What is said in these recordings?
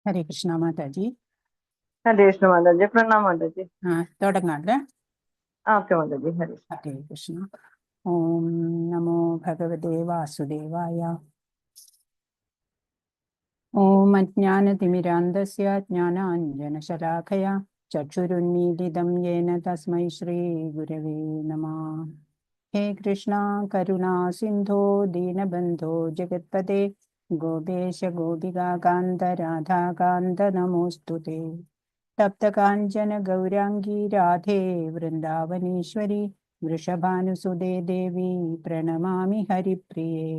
हरे कृष्णा माता जी। हरे कृष्ण माता जी। प्रणाम माता जी। हाँ, തുടങ്ങാല്ലേ? आपके माता जी। हरे हरे कृष्ण। ओम नमो भगवते वासुदेवाय। ओम अज्ञानतिमिरान्धस्य ज्ञानाञ्जनशलाखया चक्षुरुन्मीलितं येन तस्मै श्रीगुरवे नमः। हे कृष्णा करुणा सिन्धो दीनबन्धो जगत्पते गोपेश गोपिकान्त राधाकान्त नमोऽस्तु ते। तप्तकाञ्चन गौराङ्गी राधे वृन्दावनेश्वरी वृषभानुसुते देवी प्रणमामि हरिप्रिये।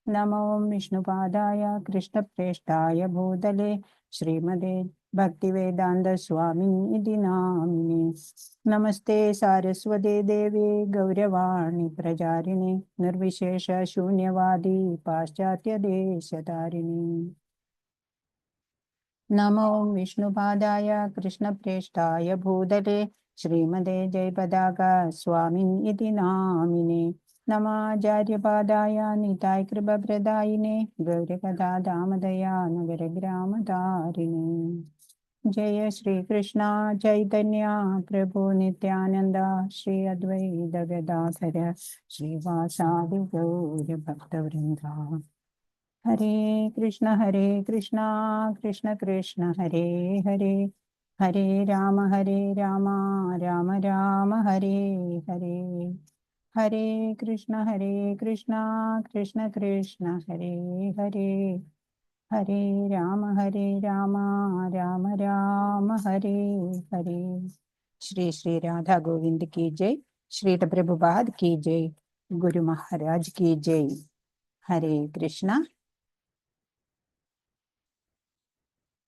नमो विष्णुपादाय कृष्णप्रेष्ठाय भूतले श्रीमते भक्तिवेदान्त स्वामी इति नामिने। नमस्ते सारस्वते देवे गौरवाणी प्रचारिणे निर्विशेष शून्यवादी पाश्चात्य देशतारिणे। नमो विष्णुपादाय कृष्णप्रेष्ठाय भूतले श्रीमते जयपताका स्वामी इति नामिने। नमाचार्यपादाय निताय कृपप्रदायिने गौरकथा दामदया नगरग्रामतारिणे। जय श्री कृष्णा चैतन्य प्रभु नित्यानंद श्री अद्वैत गदाधर श्रीवासादि गौर भक्तवृंदा। हरे कृष्ण कृष्ण कृष्ण हरे हरे हरे राम राम राम हरे हरे। हरे कृष्ण कृष्ण कृष्ण हरे हरे हरे राम राम राम हरे हरे। श्री श्री राधा गोविंद की जय। श्री प्रभुपाद की जय। गुरु महाराज की जय। हरे कृष्ण।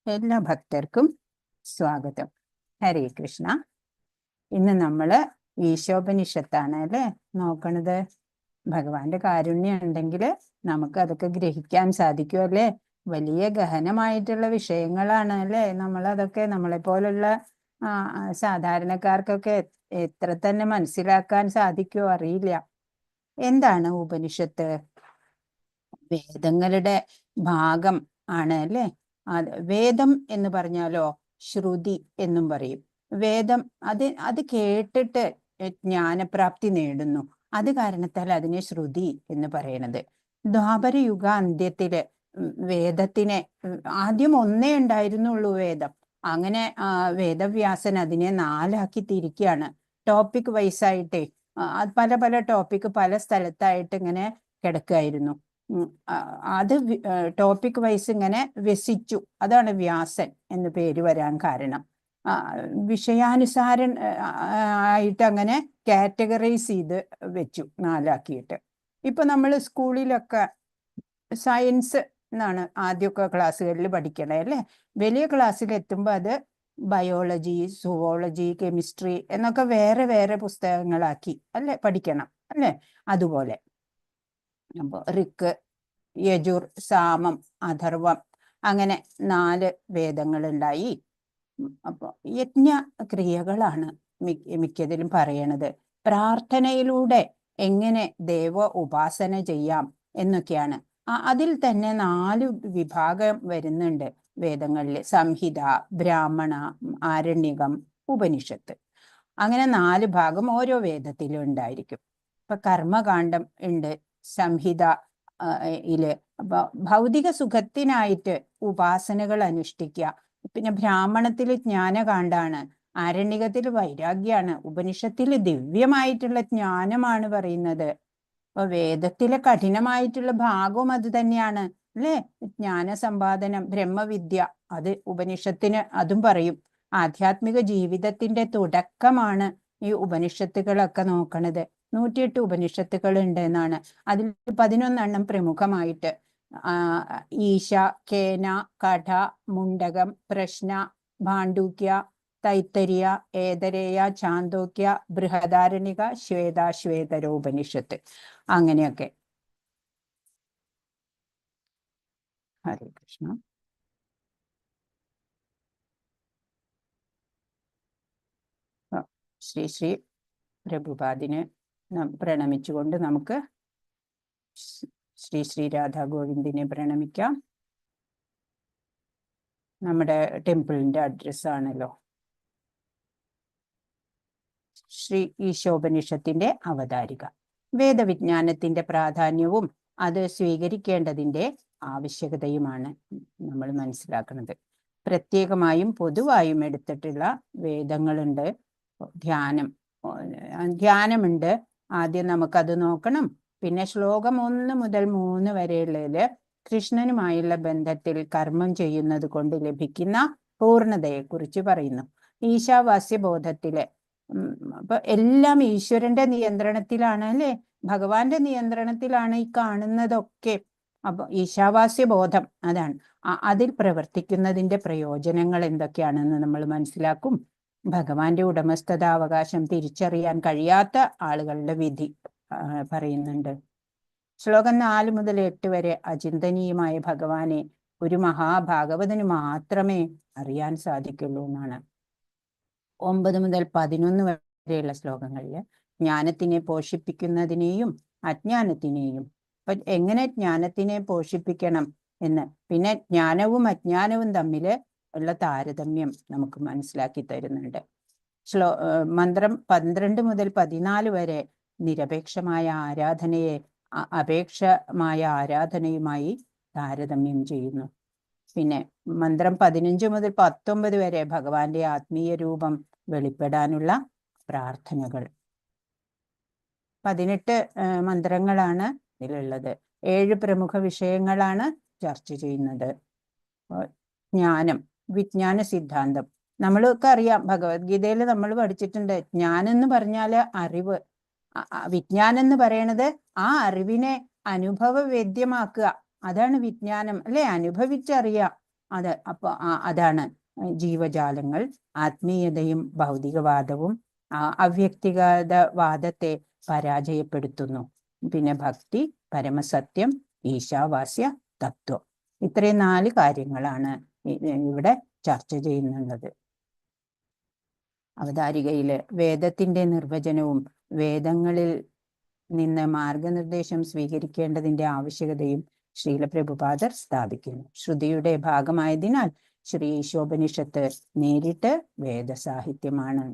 എല്ലാ ഭക്തർക്കും സ്വാഗതം. ഹരേ കൃഷ്ണ. ഇന്ന് നമ്മള് ഈശോപനിഷത്താണ് അല്ലെ നോക്കണത്. ഭഗവാന്റെ കാരുണ്യം ഉണ്ടെങ്കിൽ നമുക്ക് അതൊക്കെ ഗ്രഹിക്കാൻ സാധിക്കും അല്ലെ. വലിയ ഗഹനമായിട്ടുള്ള വിഷയങ്ങളാണ് അല്ലെ. നമ്മളതൊക്കെ നമ്മളെ പോലുള്ള സാധാരണക്കാർക്കൊക്കെ എത്ര തന്നെ മനസ്സിലാക്കാൻ സാധിക്കുമോ അറിയില്ല. എന്താണ് ഉപനിഷത്ത്? വേദങ്ങളുടെ ഭാഗം ആണ് അല്ലെ. വേദം എന്ന് പറഞ്ഞാലോ ശ്രുതി എന്നും പറയും. വേദം അത് കേട്ടിട്ട് ജ്ഞാനപ്രാപ്തി നേടുന്നു. അത് കാരണത്താൽ അതിനെ ശ്രുതി എന്ന് പറയണത്. ദ്വാപര യുഗ അന്ത്യത്തില് വേദത്തിനെ ആദ്യം ഒന്നേ ഉണ്ടായിരുന്നുള്ളൂ വേദം. അങ്ങനെ വേദവ്യാസൻ അതിനെ 4 ആക്കി തിരിക്കുകയാണ്. ടോപ്പിക് വൈസായിട്ടേ പല പല ടോപ്പിക് പല സ്ഥലത്തായിട്ട് ഇങ്ങനെ കിടക്കുകയായിരുന്നു. അത് ടോപ്പിക് വൈസ് ഇങ്ങനെ വ്യസിച്ചു. അതാണ് വ്യാസൻ എന്ന് പേര് വരാൻ കാരണം. വിഷയാനുസാരൻ ആയിട്ട് അങ്ങനെ കാറ്റഗറൈസ് ചെയ്ത് വെച്ചു 4 ആക്കിയിട്ട്. ഇപ്പൊ നമ്മൾ സ്കൂളിലൊക്കെ സയൻസ് എന്നാണ് ആദ്യമൊക്കെ ക്ലാസ്സുകളിൽ പഠിക്കണേ അല്ലേ. വലിയ ക്ലാസ്സിൽ എത്തുമ്പോൾ അത് ബയോളജി, സുവോളജി, കെമിസ്ട്രി എന്നൊക്കെ വേറെ വേറെ പുസ്തകങ്ങളാക്കി അല്ലെ പഠിക്കണം അല്ലെ. അതുപോലെ അപ്പൊ ഋക്ക്, യജുർ, സാമം, അഥർവം അങ്ങനെ 4 വേദങ്ങളുണ്ടായി. അപ്പൊ യജ്ഞ ക്രിയകളാണ് മിക്കതിലും പറയണത്. പ്രാർത്ഥനയിലൂടെ എങ്ങനെ ദേവ ഉപാസന ചെയ്യാം എന്നൊക്കെയാണ്. അതിൽ തന്നെ 4 വിഭാഗം വരുന്നുണ്ട് വേദങ്ങളിൽ. സംഹിത, ബ്രാഹ്മണ, ആരണ്യകം, ഉപനിഷത്ത്. അങ്ങനെ 4 ഭാഗം ഓരോ വേദത്തിലും ഉണ്ടായിരിക്കും. ഇപ്പൊ കർമ്മകാണ്ഡം ഉണ്ട് സംഹിത യില്. അപ്പൊ ഭൗതിക സുഖത്തിനായിട്ട് ഉപാസനകൾ അനുഷ്ഠിക്കുക. പിന്നെ ബ്രാഹ്മണത്തില് ജ്ഞാനകാണ്ഡാണ്, ആരണ്യകത്തില് വൈരാഗ്യാണ്, ഉപനിഷത്തില് ദിവ്യമായിട്ടുള്ള ജ്ഞാനമാണ് പറയുന്നത്. അപ്പൊ വേദത്തിലെ കഠിനമായിട്ടുള്ള ഭാഗവും അത് തന്നെയാണ് അല്ലേ. ജ്ഞാന സമ്പാദനം, ബ്രഹ്മവിദ്യ, അത് ഉപനിഷത്തിന് അതും പറയും. ആധ്യാത്മിക ജീവിതത്തിന്റെ തുടക്കമാണ് ഈ ഉപനിഷത്തുകളൊക്കെ നോക്കണത്. 108 ഉപനിഷത്തുകൾ ഉണ്ട് എന്നാണ്. അതിൽ 11 പ്രമുഖമായിട്ട് ഈശ, കേന, കഠ, മുണ്ടകം, പ്രശ്ന, ഭാണ്ഡൂക്യ, തൈത്തരിയ, ഏതരേയ, ചാന്തോക്യ, ബൃഹദാരണിക, ശ്വേതാശ്വേതരോപനിഷത്ത് അങ്ങനെയൊക്കെ. ഹരേ കൃഷ്ണ. ശ്രീ ശ്രീ പ്രഭുപാദിനെ പ്രണമിച്ചുകൊണ്ട് നമുക്ക് ശ്രീ ശ്രീ രാധാ ഗോവിന്ദിനെ പ്രണമിക്കാം. നമ്മുടെ ടെമ്പിളിന്റെ അഡ്രസ് ആണല്ലോ. ശ്രീ ഈശോപനിഷത്തിന്റെ അവതാരിക. വേദവിജ്ഞാനത്തിന്റെ പ്രാധാന്യവും അത് സ്വീകരിക്കേണ്ടതിന്റെ ആവശ്യകതയുമാണ് നമ്മൾ മനസ്സിലാക്കുന്നത്. പ്രത്യേകമായും പൊതുവായും എടുത്തിട്ടുള്ള വേദങ്ങളുണ്ട്. ധ്യാനമുണ്ട്. ആദ്യം നമുക്കത് നോക്കണം. പിന്നെ ശ്ലോകം 1 മുതൽ 3 വരെയുള്ളതില് കൃഷ്ണനുമായുള്ള ബന്ധത്തിൽ കർമ്മം ചെയ്യുന്നത് കൊണ്ട് ലഭിക്കുന്ന പൂർണ്ണതയെക്കുറിച്ച് പറയുന്നു. ഈശാവാസ്യബോധത്തിലെ അപ്പൊ എല്ലാം ഈശ്വരന്റെ നിയന്ത്രണത്തിലാണ് അല്ലെ, ഭഗവാന്റെ നിയന്ത്രണത്തിലാണ് ഈ കാണുന്നതൊക്കെ. അപ്പൊ ഈശാവാസ്യ ബോധം അതാണ്. അതിൽ പ്രവർത്തിക്കുന്നതിന്റെ പ്രയോജനങ്ങൾ എന്തൊക്കെയാണെന്ന് നമ്മൾ മനസ്സിലാക്കും. ഭഗവാന്റെ ഉടമസ്ഥതാവകാശം തിരിച്ചറിയാൻ കഴിയാത്ത ആളുകളുടെ വിധി പറയുന്നുണ്ട്. ശ്ലോകം 4 മുതൽ 8 വരെ അചിന്തനീയമായ ഭഗവാനെ ഒരു മഹാഭാഗവതന് മാത്രമേ അറിയാൻ സാധിക്കുള്ളൂ എന്നാണ്. 9 മുതൽ 11 വരെയുള്ള ശ്ലോകങ്ങളിൽ ജ്ഞാനത്തിനെ പോഷിപ്പിക്കുന്നതിനെയും അജ്ഞാനത്തിനെയും, അപ്പൊ എങ്ങനെ ജ്ഞാനത്തിനെ പോഷിപ്പിക്കണം എന്ന്, പിന്നെ ജ്ഞാനവും അജ്ഞാനവും തമ്മിൽ ഉള്ള താരതമ്യം നമുക്ക് മനസ്സിലാക്കി തരുന്നുണ്ട്. മന്ത്രം 12 മുതൽ 14 വരെ നിരപേക്ഷമായ ആരാധനയെ അപേക്ഷമായ ആരാധനയുമായി താരതമ്യം ചെയ്യുന്നു. പിന്നെ മന്ത്രം 15 മുതൽ 19 വരെ ഭഗവാന്റെ ആത്മീയ രൂപം വെളിപ്പെടാനുള്ള പ്രാർത്ഥനകൾ. 18 മന്ത്രങ്ങളാണ് ഇതിലുള്ളത്. 7 പ്രമുഖ വിഷയങ്ങളാണ് ചർച്ച ചെയ്യുന്നത്. ജ്ഞാനം, വിജ്ഞാന സിദ്ധാന്തം. നമ്മളൊക്കെ അറിയാം, ഭഗവത്ഗീതയിൽ നമ്മൾ പഠിച്ചിട്ടുണ്ട്. ജ്ഞാനം എന്ന് പറഞ്ഞാല് അറിവ്, വിജ്ഞാനം എന്ന് പറയണത് ആ അറിവിനെ അനുഭവവേദ്യമാക്കുക, അതാണ് വിജ്ഞാനം അല്ലെ, അനുഭവിച്ചറിയാം. അപ്പൊ അതാണ് ജീവജാലങ്ങൾ ആത്മീയതയും ഭൗതികവാദവും അവ്യക്തിഗതവാദത്തെ പരാജയപ്പെടുത്തുന്നു. പിന്നെ ഭക്തി, പരമസത്യം, ഈശാവാസ്യ തത്വം. ഇത്രയും 4 കാര്യങ്ങളാണ് ഇവിടെ ചർച്ച ചെയ്യുന്നുള്ളത്. അവതാരികയില് വേദത്തിന്റെ നിർവചനവും വേദങ്ങളിൽ നിന്ന് മാർഗനിർദ്ദേശം സ്വീകരിക്കേണ്ടതിന്റെ ആവശ്യകതയും ശ്രീല പ്രഭുപാദർ സ്ഥാപിക്കുന്നു. ശ്രുതിയുടെ ഭാഗമായതിനാൽ ശ്രീ ഈശോപനിഷത്ത് നേരിട്ട് വേദസാഹിത്യമാണ്.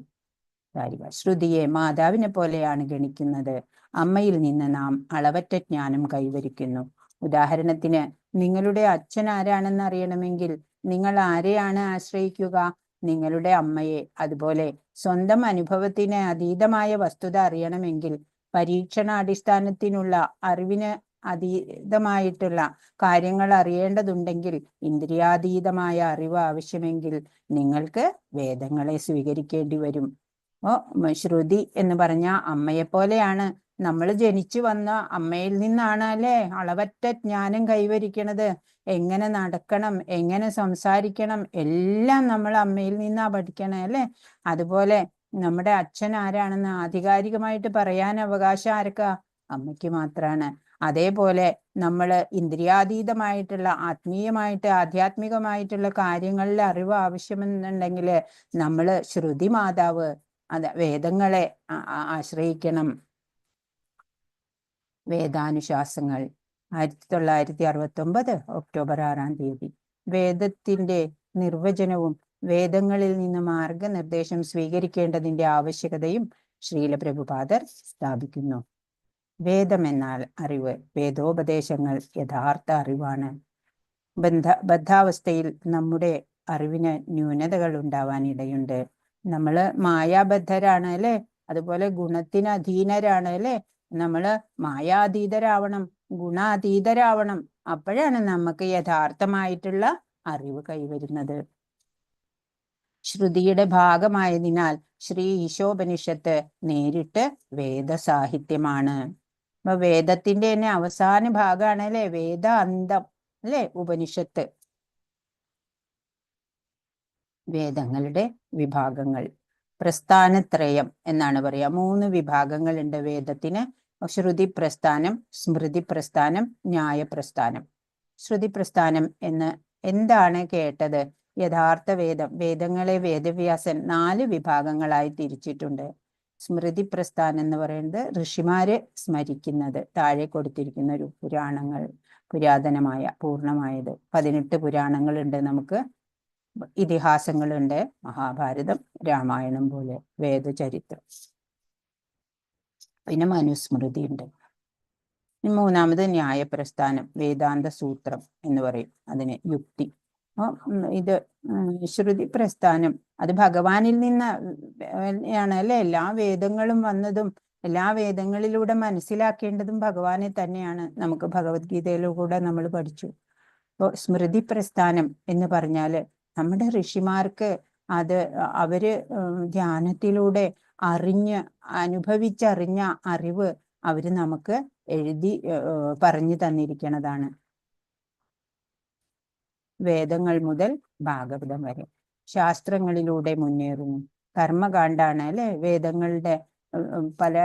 ശ്രുതിയെ മാതാവിനെ പോലെയാണ് ഗണിക്കുന്നത്. അമ്മയിൽ നിന്ന് നാം അളവറ്റ ജ്ഞാനം കൈവരിക്കുന്നു. ഉദാഹരണത്തിന്, നിങ്ങളുടെ അച്ഛൻ ആരാണെന്ന് അറിയണമെങ്കിൽ നിങ്ങൾ ആരെയാണ് ആശ്രയിക്കുക? നിങ്ങളുടെ അമ്മയെ. അതുപോലെ സ്വന്തം അനുഭവത്തിന് അതീതമായ വസ്തുത അറിയണമെങ്കിൽ, പരീക്ഷണാടിസ്ഥാനത്തിനുള്ള അറിവിന് അതീതമായിട്ടുള്ള കാര്യങ്ങൾ അറിയേണ്ടതുണ്ടെങ്കിൽ, ഇന്ദ്രിയാതീതമായ അറിവ് ആവശ്യമെങ്കിൽ നിങ്ങൾക്ക് വേദങ്ങളെ സ്വീകരിക്കേണ്ടി വരും. ശ്രുതി എന്ന് പറഞ്ഞ അമ്മയെ പോലെയാണ്. നമ്മൾ ജനിച്ചു വന്ന അമ്മയിൽ നിന്നാണ് അല്ലെ അളവറ്റ ജ്ഞാനം കൈവരിക്കണത്. എങ്ങനെ നടക്കണം, എങ്ങനെ സംസാരിക്കണം, എല്ലാം നമ്മൾ അമ്മയിൽ നിന്നാ പഠിക്കണേ അല്ലെ. അതുപോലെ നമ്മുടെ അച്ഛൻ ആരാണെന്ന് ആധികാരികമായിട്ട് പറയാൻ അവകാശം ആർക്കാ? അമ്മയ്ക്ക് മാത്രാണ്. അതേപോലെ നമ്മൾ ഇന്ദ്രിയാതീതമായിട്ടുള്ള ആത്മീയമായിട്ട് ആധ്യാത്മികമായിട്ടുള്ള കാര്യങ്ങളിൽ അറിവ് ആവശ്യമെന്നുണ്ടെങ്കിൽ നമ്മൾ ശ്രുതി മാതാവ്, വേദങ്ങളെ ആശ്രയിക്കണം. വേദാനുശാസങ്ങൾ 1969 ഒക്ടോബർ 6-ാം തീയതി. വേദത്തിന്റെ നിർവചനവും വേദങ്ങളിൽ നിന്ന് മാർഗനിർദ്ദേശം സ്വീകരിക്കേണ്ടതിന്റെ ആവശ്യകതയും ശ്രീല പ്രഭുപാദർ സ്ഥാപിക്കുന്നു. വേദം എന്നാൽ അറിവ്. വേദോപദേശങ്ങൾ യഥാർത്ഥ അറിവാണ്. ബദ്ധാവസ്ഥയിൽ നമ്മുടെ അറിവിന് ന്യൂനതകൾ ഉണ്ടാവാനിടയുണ്ട്. നമ്മള് മായാബദ്ധരാണ് അല്ലെ. അതുപോലെ ഗുണത്തിന് അധീനരാണ് അല്ലെ. നമ്മള് മായാതീതരാവണം, ഗുണാതീതരാവണം. അപ്പോഴാണ് നമുക്ക് യഥാർത്ഥമായിട്ടുള്ള അറിവ് കൈവരുന്നത്. ശ്രുതിയുടെ ഭാഗമായതിനാൽ ശ്രീ ഈശോപനിഷത്ത് നേരിട്ട് വേദസാഹിത്യമാണ്. അപ്പൊ വേദത്തിന്റെ തന്നെ അവസാന ഭാഗമാണ് അല്ലെ വേദ അന്തം അല്ലെ ഉപനിഷത്ത്. വേദങ്ങളുടെ വിഭാഗങ്ങൾ പ്രസ്ഥാനത്രയം എന്നാണ് പറയാ. 3 വിഭാഗങ്ങളുണ്ട് വേദത്തിന്. ശ്രുതി പ്രസ്ഥാനം, സ്മൃതി പ്രസ്ഥാനം, ന്യായപ്രസ്ഥാനം. ശ്രുതി പ്രസ്ഥാനം എന്താണ് കേട്ടത്? യഥാർത്ഥ വേദം. വേദങ്ങളെ വേദവ്യാസൻ 4 വിഭാഗങ്ങളായി തിരിച്ചിട്ടുണ്ട്. സ്മൃതി പ്രസ്ഥാനം എന്ന് പറയുന്നത് ഋഷിമാര് സ്മരിക്കുന്നത്. താഴെ കൊടുത്തിരിക്കുന്ന ഒരു പുരാണങ്ങൾ, പുരാതനമായ പൂർണ്ണമായത് 18 പുരാണങ്ങളുണ്ട് നമുക്ക്. ഇതിഹാസങ്ങളുണ്ട്, മഹാഭാരതം, രാമായണം പോലെ വേദചരിത്രം. പിന്നെ മനുസ്മൃതി ഉണ്ട്. മൂന്നാമത് ന്യായപ്രസ്ഥാനം, വേദാന്ത സൂത്രം എന്ന് പറയും അതിന്, യുക്തി. ഇത് ശ്രുതി പ്രസ്ഥാനം, അത് ഭഗവാനിൽ നിന്ന് ആണ് അല്ലെ. എല്ലാ വേദങ്ങളും വന്നതും എല്ലാ വേദങ്ങളിലൂടെ മനസ്സിലാക്കേണ്ടതും ഭഗവാനെ തന്നെയാണ്. നമുക്ക് ഭഗവത്ഗീതയിലൂടെ നമ്മൾ പഠിച്ചു. അപ്പോൾ സ്മൃതി പ്രസ്ഥാനം എന്ന് പറഞ്ഞാല് നമ്മുടെ ഋഷിമാർക്ക് അത് അവര് ധ്യാനത്തിലൂടെ അനുഭവിച്ചറിഞ്ഞ അറിവ് അവര് നമുക്ക് എഴുതി പറഞ്ഞു തന്നിരിക്കുന്നതാണ്. വേദങ്ങൾ മുതൽ ഭാഗവതം വരെ ശാസ്ത്രങ്ങളിലൂടെ മുന്നേറുന്നു. കർമ്മകാണ്ഡാണ് അല്ലെ. വേദങ്ങളുടെ പല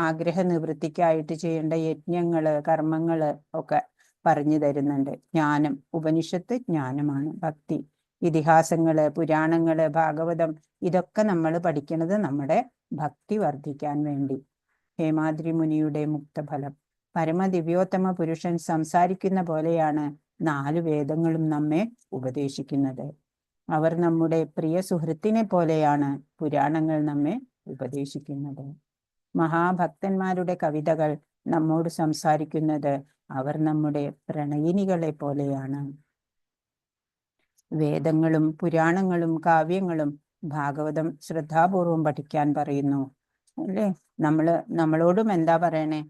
ആഗ്രഹ നിവൃത്തിക്കായിട്ട് ചെയ്യേണ്ട യജ്ഞങ്ങള്, കർമ്മങ്ങള് ഒക്കെ പറഞ്ഞു തരുന്നുണ്ട്. ജ്ഞാനം, ഉപനിഷത്ത് ജ്ഞാനമാണ്. ഭക്തി, ഇതിഹാസങ്ങള്, പുരാണങ്ങള്, ഭാഗവതം, ഇതൊക്കെ നമ്മൾ പഠിക്കുന്നത് നമ്മുടെ ഭക്തി വർദ്ധിക്കാൻ വേണ്ടി. ഹേമാദ്രി മുനിയുടെ മുക്തഫലം, പരമദിവ്യോത്തമ പുരുഷൻ സംസാരിക്കുന്ന പോലെയാണ് 4 വേദങ്ങളും നമ്മെ ഉപദേശിക്കുന്നത്. അവർ നമ്മുടെ പ്രിയ സുഹൃത്തിനെ പോലെയാണ് പുരാണങ്ങൾ നമ്മെ ഉപദേശിക്കുന്നത്. മഹാഭക്തന്മാരുടെ കവിതകൾ നമ്മോട് സംസാരിക്കുന്നത് അവർ നമ്മുടെ പ്രണയിനികളെ പോലെയാണ്. വേദങ്ങളും പുരാണങ്ങളും കാവ്യങ്ങളും ഭാഗവതം ശ്രദ്ധാപൂർവം പഠിക്കാൻ പറയുന്നു അല്ലേ. നമ്മളോടും എന്താ പറയണേ?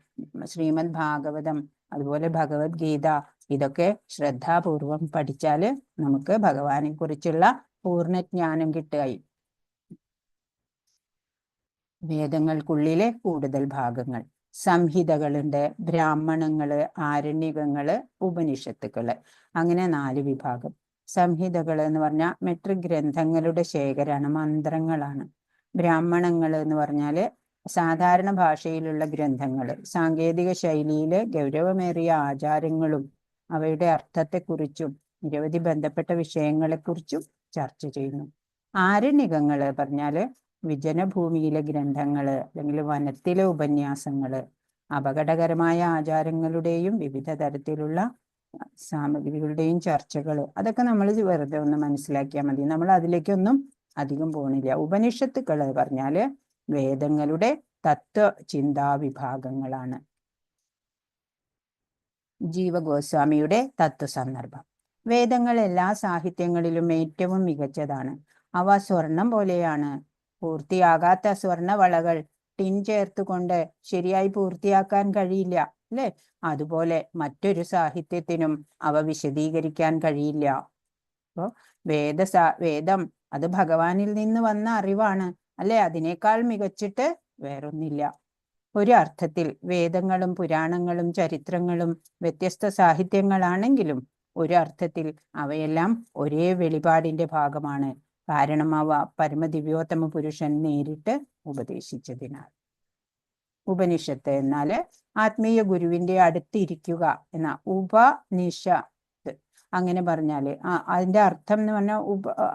ശ്രീമദ് ഭാഗവതം, അതുപോലെ ഭഗവത്ഗീത, ഇതൊക്കെ ശ്രദ്ധാപൂർവം പഠിച്ചാല് നമുക്ക് ഭഗവാനെ കുറിച്ചുള്ള പൂർണ്ണജ്ഞാനം കിട്ടുകയായി. വേദങ്ങൾക്കുള്ളിലെ കൂടുതൽ ഭാഗങ്ങൾ, സംഹിതകളുണ്ട്, ബ്രാഹ്മണങ്ങള്, ആരണ്യകങ്ങള്, ഉപനിഷത്തുക്കള്, അങ്ങനെ 4 വിഭാഗം. സംഹിതകൾ എന്ന് പറഞ്ഞാൽ മെട്രിക് ഗ്രന്ഥങ്ങളുടെ ശേഖരമാണ്, മന്ത്രങ്ങളാണ്. ബ്രാഹ്മണങ്ങൾ എന്ന് പറഞ്ഞാല് സാധാരണ ഭാഷയിലുള്ള ഗ്രന്ഥങ്ങൾ, സാങ്കേതിക ശൈലിയില് ഗൗരവമേറിയ ആചാരങ്ങളും അവയുടെ അർത്ഥത്തെക്കുറിച്ചും നിരവധി ബന്ധപ്പെട്ട വിഷയങ്ങളെക്കുറിച്ചും ചർച്ച ചെയ്യുന്നു. ആരണ്യകങ്ങള് പറഞ്ഞാല് വിജനഭൂമിയിലെ ഗ്രന്ഥങ്ങള്, അല്ലെങ്കിൽ വനത്തിലെ ഉപന്യാസങ്ങള്, അപകടകരമായ ആചാരങ്ങളുടെയും വിവിധ തരത്തിലുള്ള സാമഗ്രികളുടെയും ചർച്ചകൾ, അതൊക്കെ നമ്മൾ വെറുതെ ഒന്ന് മനസ്സിലാക്കിയാൽ മതി. നമ്മൾ അതിലേക്കൊന്നും അധികം പോണില്ല. ഉപനിഷത്തുക്കൾ പറഞ്ഞാല് വേദങ്ങളുടെ തത്വചിന്താ വിഭാഗങ്ങളാണ്. ജീവഗോസ്വാമിയുടെ തത്വസന്ദർഭം. വേദങ്ങൾ എല്ലാ സാഹിത്യങ്ങളിലും ഏറ്റവും മികച്ചതാണ്. അവ സ്വർണം പോലെയാണ്. പൂർത്തിയാകാത്ത സ്വർണവളകൾ ടിൻ ചേർത്തുകൊണ്ട് ശരിയായി പൂർത്തിയാക്കാൻ കഴിയില്ല അല്ലെ. അതുപോലെ മറ്റൊരു സാഹിത്യത്തിനും അവ വിശദീകരിക്കാൻ കഴിയില്ല. അപ്പോൾ വേദം അത് ഭഗവാനിൽ നിന്ന് വന്ന അറിവാണ് അല്ലെ. അതിനേക്കാൾ മികച്ചിട്ട് വേറൊന്നില്ല. ഒരു അർത്ഥത്തിൽ വേദങ്ങളും പുരാണങ്ങളും ചരിത്രങ്ങളും വ്യത്യസ്ത സാഹിത്യങ്ങളാണെങ്കിലും ഒരു അർത്ഥത്തിൽ അവയെല്ലാം ഒരേ വെളിപാടിന്റെ ഭാഗമാണ്. കാരണം അവ പരമദിവ്യോത്തമ പുരുഷൻ നേരിട്ട് ഉപദേശിച്ചതിനാൽ. ഉപനിഷത്ത് എന്നാല് ആത്മീയ ഗുരുവിന്റെ അടുത്തിരിക്കുക എന്ന, ഉപനിഷത്ത് അങ്ങനെ പറഞ്ഞാല് അതിന്റെ അർത്ഥം എന്ന് പറഞ്ഞാൽ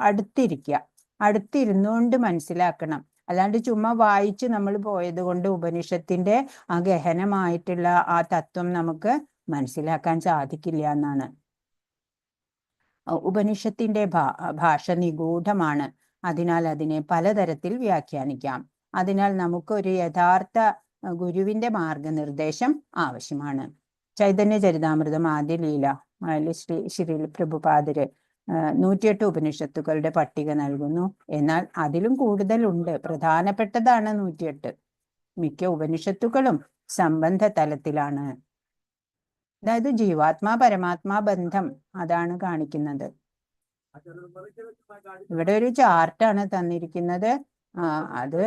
അടുത്തിരിക്കുക, അടുത്തിരുന്നുകൊണ്ട് മനസ്സിലാക്കണം. അല്ലാണ്ട് ചുമ്മാ വായിച്ച് നമ്മൾ പോയത് കൊണ്ട് ഉപനിഷത്തിന്റെ ആ ഗഹനമായിട്ടുള്ള ആ തത്വം നമുക്ക് മനസ്സിലാക്കാൻ സാധിക്കില്ല എന്നാണ്. ഉപനിഷത്തിന്റെ ഭാഷ നിഗൂഢമാണ്. അതിനാൽ അതിനെ പലതരത്തിൽ വ്യാഖ്യാനിക്കാം. അതിനാൽ നമുക്ക് ഒരു യഥാർത്ഥ ഗുരുവിന്റെ മാർഗനിർദ്ദേശം ആവശ്യമാണ്. ചൈതന്യ ചരിതാമൃതം ആദ്യ ലീല ശ്രീ പ്രഭുപാദര് 108 ഉപനിഷത്തുക്കളുടെ പട്ടിക നൽകുന്നു. എന്നാൽ അതിലും കൂടുതലുണ്ട്. പ്രധാനപ്പെട്ടതാണ് 108. മിക്ക ഉപനിഷത്തുക്കളും സംബന്ധ തലത്തിലാണ്. അതായത് ജീവാത്മാ പരമാത്മാ ബന്ധം അതാണ് കാണിക്കുന്നത്. ഇവിടെ ഒരു ചാർട്ടാണ് തന്നിരിക്കുന്നത്. അത്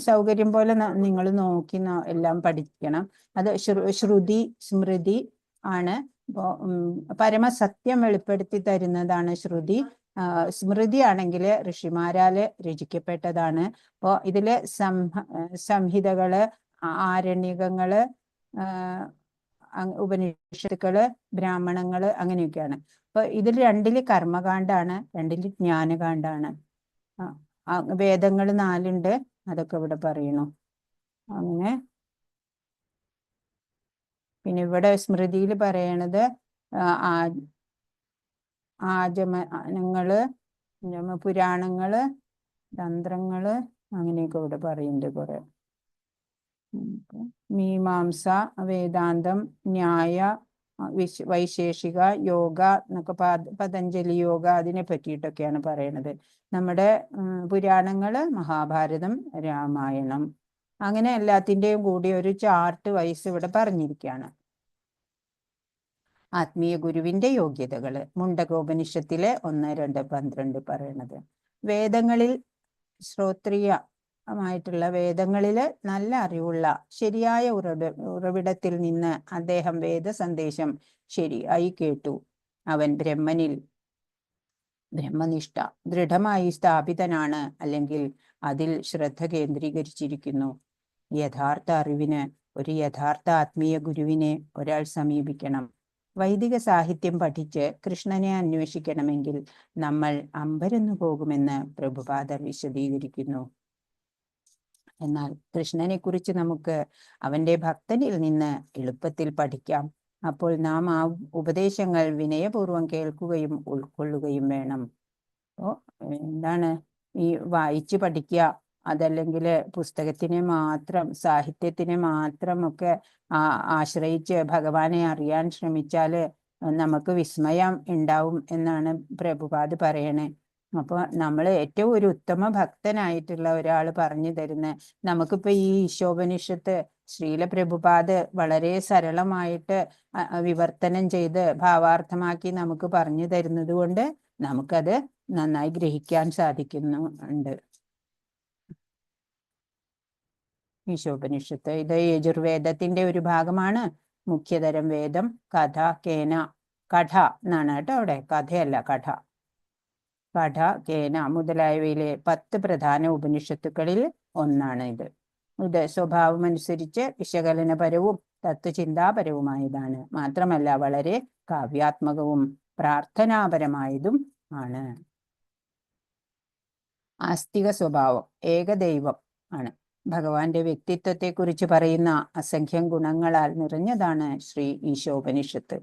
സൗകര്യം പോലെ നിങ്ങൾ നോക്കി എല്ലാം പഠിക്കണം. അത് ശ്രുതി സ്മൃതി ആണ്. പരമസത്യം വെളിപ്പെടുത്തി തരുന്നതാണ് ശ്രുതി. സ്മൃതി ആണെങ്കിൽ ഋഷിമാരാല് രചിക്കപ്പെട്ടതാണ്. അപ്പോൾ ഇതില് സംഹിതകള്, ആരണ്യകങ്ങള്, ഉപനിഷത്തുക്കള്, ബ്രാഹ്മണങ്ങള്, അങ്ങനെയൊക്കെയാണ്. അപ്പൊ ഇതിൽ 2 കർമ്മകാണ്ഡാണ്, 2 ജ്ഞാനകാണ്ഡാണ്. വേദങ്ങൾ 4 ഉണ്ട്, അതൊക്കെ ഇവിടെ പറയണു. അങ്ങനെ പിന്നെ ഇവിടെ സ്മൃതിയിൽ പറയണത് ആചമനങ്ങള്, പുരാണങ്ങള്, തന്ത്രങ്ങള്, അങ്ങനെയൊക്കെ ഇവിടെ പറയുന്നുണ്ട് കുറെ. മീമാംസ, വേദാന്തം, ന്യായ, വൈശേഷിക, യോഗ എന്നൊക്കെ പതഞ്ജലി യോഗ അതിനെ പറ്റിയിട്ടൊക്കെയാണ് പറയണത്. നമ്മുടെ പുരാണങ്ങള് മഹാഭാരതം, രാമായണം, അങ്ങനെ എല്ലാത്തിൻ്റെയും കൂടി ഒരു ചാർട്ട് വൈസ് ഇവിടെ പറഞ്ഞിരിക്കുകയാണ്. ആത്മീയ ഗുരുവിന്റെ യോഗ്യതകള് മുണ്ടകോപനിഷത്തിലെ 1, 2, 12 പറയണത്. വേദങ്ങളിൽ ശ്രോത്രീയമായിട്ടുള്ള വേദങ്ങളില് നല്ല അറിവുള്ള ശരിയായ ഉറവിടത്തിൽ നിന്ന് അദ്ദേഹം വേദ സന്ദേശം ശരിയായി കേട്ടു. അവൻ ബ്രഹ്മനിഷ്ഠ ദൃഢമായി സ്ഥാപിതനാണ്, അല്ലെങ്കിൽ അതിൽ ശ്രദ്ധ കേന്ദ്രീകരിച്ചിരിക്കുന്നു. യഥാർത്ഥ അറിവിന് ഒരു യഥാർത്ഥ ആത്മീയ ഗുരുവിനെ ഒരാൾ സമീപിക്കണം. വൈദിക സാഹിത്യം പഠിച്ച് കൃഷ്ണനെ അന്വേഷിക്കണമെങ്കിൽ നമ്മൾ അമ്പരന്നു പോകുമെന്ന് പ്രഭുപാദർ വിശദീകരിക്കുന്നു. എന്നാൽ കൃഷ്ണനെ കുറിച്ച് നമുക്ക് അവന്റെ ഭക്തനിൽ നിന്ന് എളുപ്പത്തിൽ പഠിക്കാം. അപ്പോൾ നാം ആ ഉപദേശങ്ങൾ വിനയപൂർവ്വം കേൾക്കുകയും ഉൾക്കൊള്ളുകയും വേണം. എന്താണ് ഈ വായിച്ചു പഠിക്കുക, അതല്ലെങ്കിൽ പുസ്തകത്തിനെ മാത്രം, സാഹിത്യത്തിനെ മാത്രം ഒക്കെ ആശ്രയിച്ച് ഭഗവാനെ അറിയാൻ ശ്രമിച്ചാല് നമുക്ക് വിസ്മയം ഉണ്ടാവും എന്നാണ് പ്രഭുപാദ് പറയണേ. അപ്പൊ നമ്മൾ ഏറ്റവും ഒരു ഉത്തമ ഭക്തനായിട്ടുള്ള ഒരാൾ പറഞ്ഞു തരുന്ന, നമുക്കിപ്പോ ഈ ഈശോപനിഷത്ത് ശ്രീല പ്രഭുപാദ് വളരെ സരളമായിട്ട് വിവർത്തനം ചെയ്ത് ഭാവാർത്ഥമാക്കി നമുക്ക് പറഞ്ഞു തരുന്നത് കൊണ്ട് നമുക്കത് നന്നായി ഗ്രഹിക്കാൻ സാധിക്കുന്നുണ്ട്. ഈശോപനിഷത്ത് ഇത് യജുർവേദത്തിന്റെ ഒരു ഭാഗമാണ്. മുഖ്യതരം വേദം കഥ, കേന, കഠ എന്നാണ് കേട്ടോ, അവിടെ കഥയല്ല കഠ. കഠ, കേന മുതലായവയിലെ 10 പ്രധാന ഉപനിഷത്തുക്കളിൽ ഒന്നാണ് ഇത്. ഇത് സ്വഭാവമനുസരിച്ച് വിശകലനപരവും തത്വചിന്താപരവുമായതാണ്. മാത്രമല്ല വളരെ കാവ്യാത്മകവും പ്രാർത്ഥനാപരമായതും ആണ്. ആസ്തിക സ്വഭാവം, ഏകദൈവം ആണ്. ഭഗവാന്റെ വ്യക്തിത്വത്തെ കുറിച്ച് പറയുന്ന അസംഖ്യം ഗുണങ്ങളാൽ നിറഞ്ഞതാണ് ശ്രീ ഈശോപനിഷത്ത്.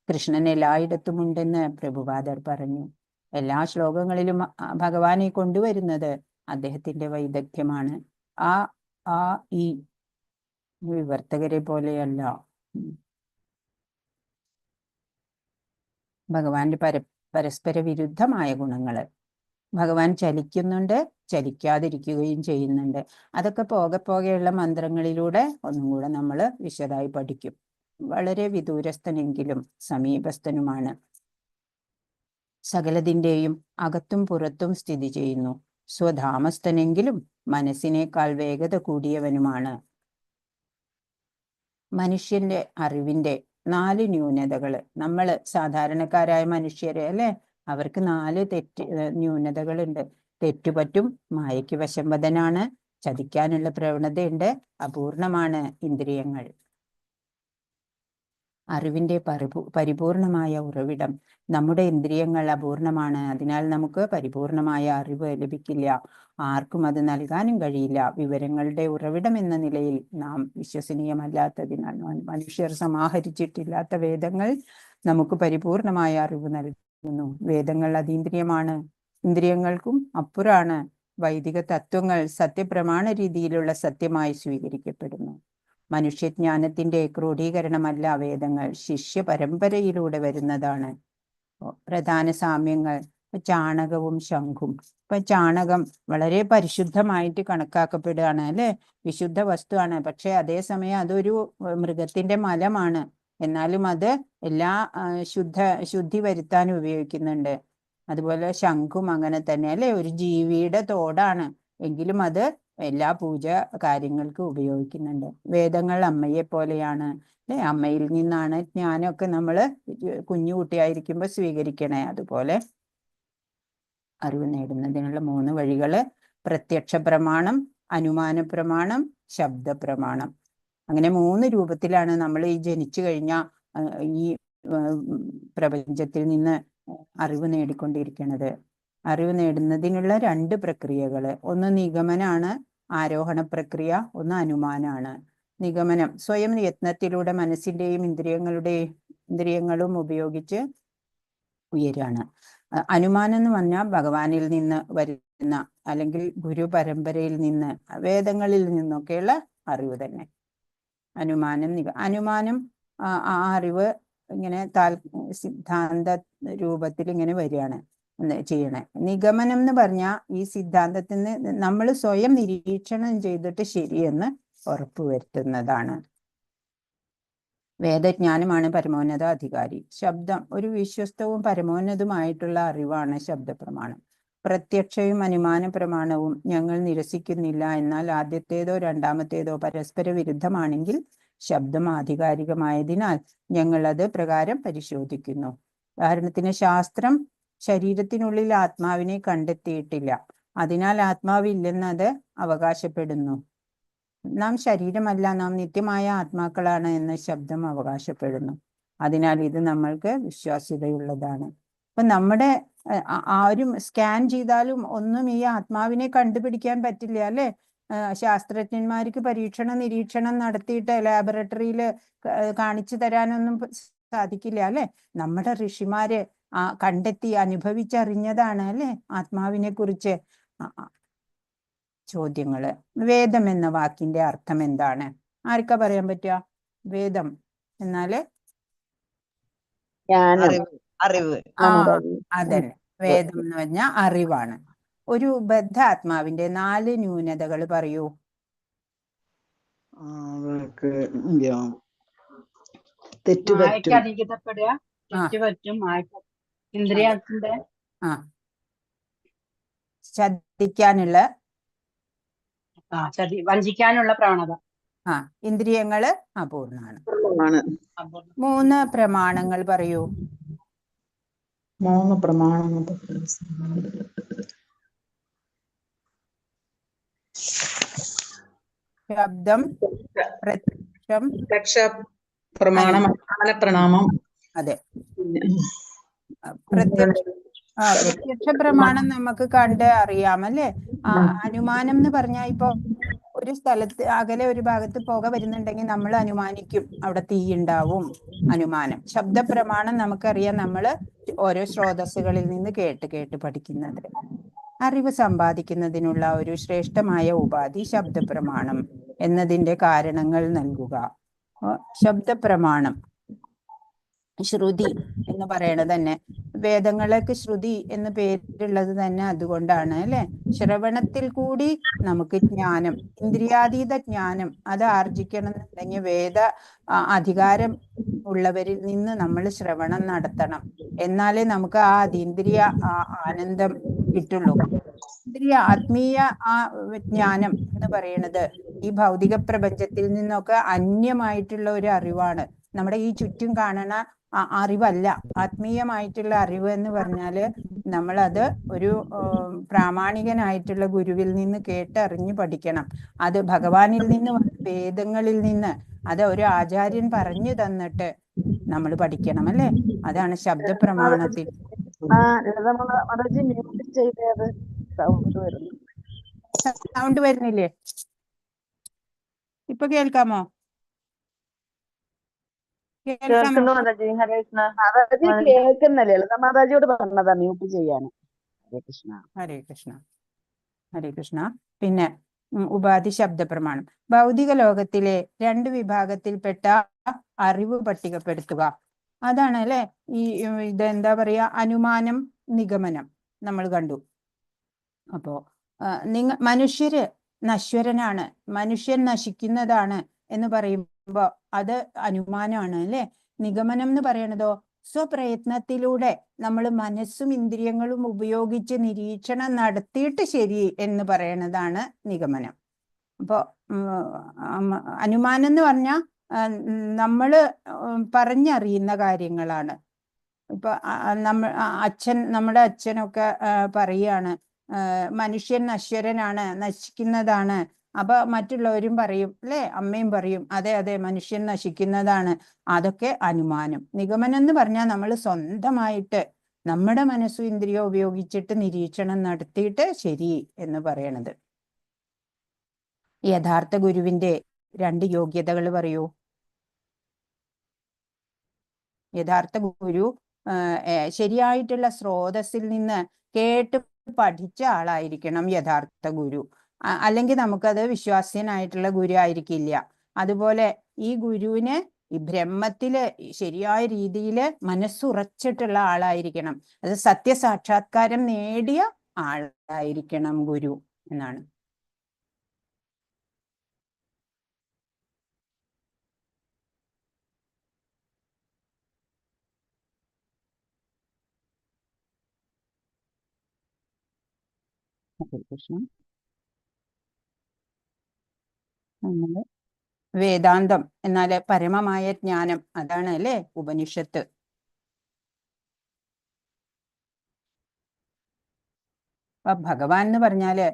കൃഷ്ണൻ എല്ലായിടത്തുമുണ്ടെന്ന് പ്രഭുപാദർ പറഞ്ഞു. എല്ലാ ശ്ലോകങ്ങളിലും ഭഗവാനെ കൊണ്ടുവരുന്നത് അദ്ദേഹത്തിന്റെ വൈദഗ്ധ്യമാണ്. ആ ഈ വിവർത്തകരെ പോലെയല്ല. ഭഗവാന്റെ പരസ്പര വിരുദ്ധമായ ഗുണങ്ങള്. ഭഗവാൻ ചലിക്കുന്നുണ്ട്, ചലിക്കാതിരിക്കുകയും ചെയ്യുന്നുണ്ട്. അതൊക്കെ പോകെ പോകെയുള്ള മന്ത്രങ്ങളിലൂടെ ഒന്നും കൂടെ നമ്മൾ വിശദമായി പഠിക്കും. വളരെ വിദൂരസ്ഥനെങ്കിലും സമീപസ്ഥനുമാണ്. സകലതിൻ്റെയും അകത്തും പുറത്തും സ്ഥിതി ചെയ്യുന്നു. സ്വധാമസ്ഥനെങ്കിലും മനസ്സിനേക്കാൾ വേഗത കൂടിയവനുമാണ്. മനുഷ്യന്റെ അറിവിന്റെ 4 ന്യൂനതകള്, നമ്മൾ സാധാരണക്കാരായ മനുഷ്യരെ അല്ലെ, അവർക്ക് 4 ന്യൂനതകളുണ്ട്. തെറ്റുപറ്റും, മായയ്ക്ക് വശംവദനാണ്, ചതിക്കാനുള്ള പ്രവണതയുണ്ട്, അപൂർണമാണ് ഇന്ദ്രിയങ്ങൾ. അറിവിന്റെ പരിപൂർണമായ ഉറവിടം നമ്മുടെ ഇന്ദ്രിയങ്ങൾ അപൂർണമാണ്. അതിനാൽ നമുക്ക് പരിപൂർണമായ അറിവ് ലഭിക്കില്ല. ആർക്കും അത് നൽകാനും കഴിയില്ല. വിവരങ്ങളുടെ ഉറവിടം എന്ന നിലയിൽ നാം വിശ്വസനീയമല്ലാത്തതിനാൽ, മനുഷ്യർ സമാഹരിച്ചിട്ടില്ലാത്ത വേദങ്ങൾ നമുക്ക് പരിപൂർണമായ അറിവ് നൽകുന്നു. വേദങ്ങൾ അതീന്ദ്രിയമാണ്, ഇന്ദ്രിയങ്ങൾക്കും അപ്പുറാണ്. വൈദിക തത്വങ്ങൾ സത്യപ്രമാണ രീതിയിലുള്ള സത്യമായി സ്വീകരിക്കപ്പെടുന്നു. മനുഷ്യജ്ഞാനത്തിന്റെ ക്രോഡീകരണമല്ല വേദങ്ങൾ, ശിഷ്യ പരമ്പരയിലൂടെ വരുന്നതാണ്. പ്രധാന സാമ്യങ്ങൾ ചാണകവും ശംഖും. ഇപ്പൊ ചാണകം വളരെ പരിശുദ്ധമായിട്ട് കണക്കാക്കപ്പെടുകയാണ് അല്ലെ, വിശുദ്ധ വസ്തുവാണ്. പക്ഷെ അതേസമയം അതൊരു മൃഗത്തിന്റെ മലമാണ്. എന്നാലും അത് എല്ലാ ശുദ്ധി വരുത്താൻ ഉപയോഗിക്കുന്നുണ്ട്. അതുപോലെ ശംഖും അങ്ങനെ തന്നെ അല്ലെ, ഒരു ജീവിയുടെ തോടാണ്, എങ്കിലും അത് എല്ലാ പൂജ കാര്യങ്ങൾക്ക് ഉപയോഗിക്കുന്നുണ്ട്. വേദങ്ങൾ അമ്മയെ പോലെയാണ് അല്ലെ, അമ്മയിൽ നിന്നാണ് ജ്ഞാനമൊക്കെ നമ്മൾ കുഞ്ഞുകുട്ടിയായിരിക്കുമ്പോൾ സ്വീകരിക്കണേ. അതുപോലെ അറിവ് നേടുന്നതിനുള്ള 3 വഴികള്: പ്രത്യക്ഷ പ്രമാണം, അനുമാന പ്രമാണം, ശബ്ദ പ്രമാണം. അങ്ങനെ 3 രൂപത്തിലാണ് നമ്മൾ ഈ ജനിച്ചു കഴിഞ്ഞ ഈ പ്രപഞ്ചത്തിൽ നിന്ന് അറിവ് നേടിക്കൊണ്ടിരിക്കുന്നത്. അറിവ് നേടുന്നതിനുള്ള 2 പ്രക്രിയകള്, ഒന്ന് നിഗമനാണ്, ആരോഹണ പ്രക്രിയ, ഒന്ന് അനുമാനാണ്. നിഗമനം സ്വയം യത്നത്തിലൂടെ മനസ്സിന്റെയും ഇന്ദ്രിയങ്ങളും ഉപയോഗിച്ച് ഉയരാണ്. അനുമാനം എന്ന് പറഞ്ഞാൽ ഭഗവാനിൽ നിന്ന് വരുന്ന അല്ലെങ്കിൽ ഗുരു പരമ്പരയിൽ നിന്ന് വേദങ്ങളിൽ നിന്നൊക്കെയുള്ള അറിവ് തന്നെ അനുമാനം. അനുമാനം ആ അറിവ് ഇങ്ങനെ സിദ്ധാന്ത രൂപത്തിൽ ഇങ്ങനെ വരികയാണ് ചെയ്യണേ. നിഗമനം എന്ന് പറഞ്ഞാൽ ഈ സിദ്ധാന്തത്തിന് നമ്മൾ സ്വയം നിരീക്ഷണം ചെയ്തിട്ട് ശരിയെന്ന് ഉറപ്പുവരുത്തുന്നതാണ്. വേദജ്ഞാനമാണ് പരമോന്നത അധികാരി. ശബ്ദം ഒരു വിശ്വസ്തവും പരമോന്നതവുമായിട്ടുള്ള അറിവാണ് ശബ്ദപ്രമാണം. പ്രത്യക്ഷയും അനുമാന പ്രമാണവും ഞങ്ങൾ നിരസിക്കുന്നില്ല. എന്നാൽ ആദ്യത്തേതോ രണ്ടാമത്തേതോ പരസ്പര വിരുദ്ധമാണെങ്കിൽ ശബ്ദം ആധികാരികമായതിനാൽ ഞങ്ങൾ അത് പ്രകാരം പരിശോധിക്കുന്നു. ഉദാഹരണത്തിന്, ശാസ്ത്രം ശരീരത്തിനുള്ളിൽ ആത്മാവിനെ കണ്ടെത്തിയിട്ടില്ല, അതിനാൽ ആത്മാവില്ലെന്ന് അത് അവകാശപ്പെടുന്നു. നാം ശരീരമല്ല, നാം നിത്യമായ ആത്മാക്കളാണ് എന്ന് ശബ്ദം അവകാശപ്പെടുന്നു. അതിനാൽ ഇത് നമ്മൾക്ക് വിശ്വാസ്യതയുള്ളതാണ്. അപ്പൊ നമ്മുടെ ആരും സ്കാൻ ചെയ്താലും ഒന്നും ഈ ആത്മാവിനെ കണ്ടുപിടിക്കാൻ പറ്റില്ല അല്ലെ. ശാസ്ത്രജ്ഞന്മാർക്ക് പരീക്ഷണ നിരീക്ഷണം നടത്തിയിട്ട് ലാബറട്ടറിയിൽ കാണിച്ചു തരാനൊന്നും സാധിക്കില്ല അല്ലെ. നമ്മുടെ ഋഷിമാര് കണ്ടെത്തി അനുഭവിച്ചറിഞ്ഞതാണ് അല്ലെ ആത്മാവിനെ കുറിച്ച്. ചോദ്യങ്ങള്. വേദം എന്ന വാക്കിന്റെ അർത്ഥം എന്താണ്? ആർക്കാ പറയാൻ പറ്റുക? വേദം എന്നാല് അറിവ്. അതെ, വേദം എന്ന് പറഞ്ഞാൽ അറിവാണ്. ഒരു ബദ്ധ ആത്മാവിന്റെ 4 ന്യൂനതകൾ പറയൂ. ശ്രദ്ധിക്കാനുള്ള, വഞ്ചിക്കാനുള്ള പ്രവണത. ഇന്ദ്രിയങ്ങള് അപൂർണാണ്. 3 പ്രമാണങ്ങൾ പറയൂ. 3 പ്രമാണങ്ങൾ. ശബ്ദം, പ്രത്യക്ഷം, പ്രമാണം, പ്രണാമം. അതെ, പ്രത്യക്ഷ പ്രമാണം നമുക്ക് കണ്ട് അറിയാമല്ലേ. അനുമാനം എന്ന് പറഞ്ഞാൽ ഇപ്പൊ ഒരു സ്ഥലത്ത് അകലെ ഒരു ഭാഗത്ത് പുക വരുന്നുണ്ടെങ്കിൽ നമ്മൾ അനുമാനിക്കും അവിടെ തീ ഉണ്ടാവും. അനുമാനം. ശബ്ദപ്രമാണം നമുക്കറിയാം, നമ്മൾ ഓരോ സ്രോതസ്സുകളിൽ നിന്ന് കേട്ട് പഠിക്കുന്നത്. അറിവ് സമ്പാദിക്കുന്നതിനുള്ള ഒരു ശ്രേഷ്ഠമായ ഉപാധി ശബ്ദപ്രമാണം എന്നതിന്റെ കാരണങ്ങൾ നൽകുക. ശബ്ദപ്രമാണം, ശ്രുതി എന്ന് പറയണത് തന്നെ, വേദങ്ങൾക്ക് ശ്രുതി എന്ന് പേരുള്ളത് തന്നെ അതുകൊണ്ടാണ് അല്ലെ. ശ്രവണത്തിൽ കൂടി നമുക്ക് ജ്ഞാനം, ഇന്ദ്രിയാതീത ജ്ഞാനം അത് ആർജിക്കണം എന്നുണ്ടെങ്കിൽ വേദ അധികാരം ഉള്ളവരിൽ നിന്ന് നമ്മൾ ശ്രവണം നടത്തണം. എന്നാലേ നമുക്ക് ആ അതീന്ദ്രിയ ആനന്ദം കിട്ടുള്ളൂ. ഇന്ദ്രിയ ആത്മീയ ജ്ഞാനം എന്ന് പറയുന്നത് ഈ ഭൗതിക പ്രപഞ്ചത്തിൽ നിന്നൊക്കെ അന്യമായിട്ടുള്ള ഒരു അറിവാണ്. നമ്മുടെ ഈ ചുറ്റും കാണുന്ന അറിവല്ല. ആത്മീയമായിട്ടുള്ള അറിവ് എന്ന് പറഞ്ഞാല് നമ്മളത് ഒരു പ്രാമാണികനായിട്ടുള്ള ഗുരുവിൽ നിന്ന് കേട്ടറിഞ്ഞ് പഠിക്കണം. അത് ഭഗവാനിൽ നിന്ന്, വേദങ്ങളിൽ നിന്ന്, അത് ഒരു ആചാര്യൻ പറഞ്ഞു തന്നിട്ട് നമ്മൾ പഠിക്കണം അല്ലെ. അതാണ് ശബ്ദപ്രമാണത്തിൽ. സൗണ്ട് വരുന്നില്ലേ? ഇപ്പൊ കേൾക്കാമോ? കേൾക്കുന്ന ലളിത മാതാജിയോട് പറഞ്ഞതാ മ്യൂട്ട് ചെയ്യാന്. ഹരേ കൃഷ്ണ. ഹരേ കൃഷ്ണ. ഹരേ കൃഷ്ണ. പിന്നെ ഉപാധി ശബ്ദപ്രമാണം. ഭൗതിക ലോകത്തിലെ 2 വിഭാഗത്തിൽപ്പെട്ട അറിവ് പട്ടികപ്പെടുത്തുക. അതാണ് അല്ലെ ഈ ഇതെന്താ പറയാ, അനുമാനം, നിഗമനം നമ്മൾ കണ്ടു. അപ്പോ മനുഷ്യര് നശ്വരനാണ്, മനുഷ്യൻ നശിക്കുന്നതാണ് എന്ന് പറയുമ്പോ അത് അനുമാനമാണ് അല്ലെ. നിഗമനം എന്ന് പറയണതോ സ്വപ്രയത്നത്തിലൂടെ നമ്മൾ മനസ്സും ഇന്ദ്രിയങ്ങളും ഉപയോഗിച്ച് നിരീക്ഷണം നടത്തിയിട്ട് ശരി എന്ന് പറയണതാണ് നിഗമനം. അപ്പോ അനുമാനം എന്ന് പറഞ്ഞാൽ നമ്മള് പറഞ്ഞറിയുന്ന കാര്യങ്ങളാണ്. ഇപ്പൊ നമ്മുടെ അച്ഛനൊക്കെ പറയാണ് മനുഷ്യൻ നശ്വരനാണ്, നശിക്കുന്നതാണ്. അപ്പൊ മറ്റുള്ളവരും പറയും അല്ലെ, അമ്മയും പറയും അതെ അതെ മനുഷ്യൻ നശിക്കുന്നതാണ്. അതൊക്കെ അനുമാനം. നിഗമനം എന്ന് പറഞ്ഞാൽ നമ്മൾ സ്വന്തമായിട്ട് നമ്മുടെ മനസ്സും ഇന്ദ്രിയം ഉപയോഗിച്ചിട്ട് നിരീക്ഷണം നടത്തിയിട്ട് ശരി എന്ന് പറയണത്. യഥാർത്ഥ ഗുരുവിന്റെ 2 യോഗ്യതകൾ പറയൂ. യഥാർത്ഥ ഗുരു ശരിയായിട്ടുള്ള സ്രോതസ്സിൽ നിന്ന് കേട്ട് പഠിച്ച ആളായിരിക്കണം യഥാർത്ഥ ഗുരു. അല്ലെങ്കിൽ നമുക്കത് വിശ്വാസ്യനായിട്ടുള്ള ഗുരു ആയിരിക്കില്ല. അതുപോലെ ഈ ഗുരുവിന് ഈ ബ്രഹ്മത്തില് ശരിയായ രീതിയിൽ മനസ്സുറച്ചിട്ടുള്ള ആളായിരിക്കണം. അത് സത്യസാക്ഷാത്കാരം നേടിയ ആളായിരിക്കണം ഗുരു എന്നാണ്. കൃഷ്ണൻ നമ്മള് വേദാന്തം എന്നാല് പരമമായ ജ്ഞാനം, അതാണ് അല്ലെ ഉപനിഷത്ത്. അപ്പൊ ഭഗവാൻ എന്ന് പറഞ്ഞാല്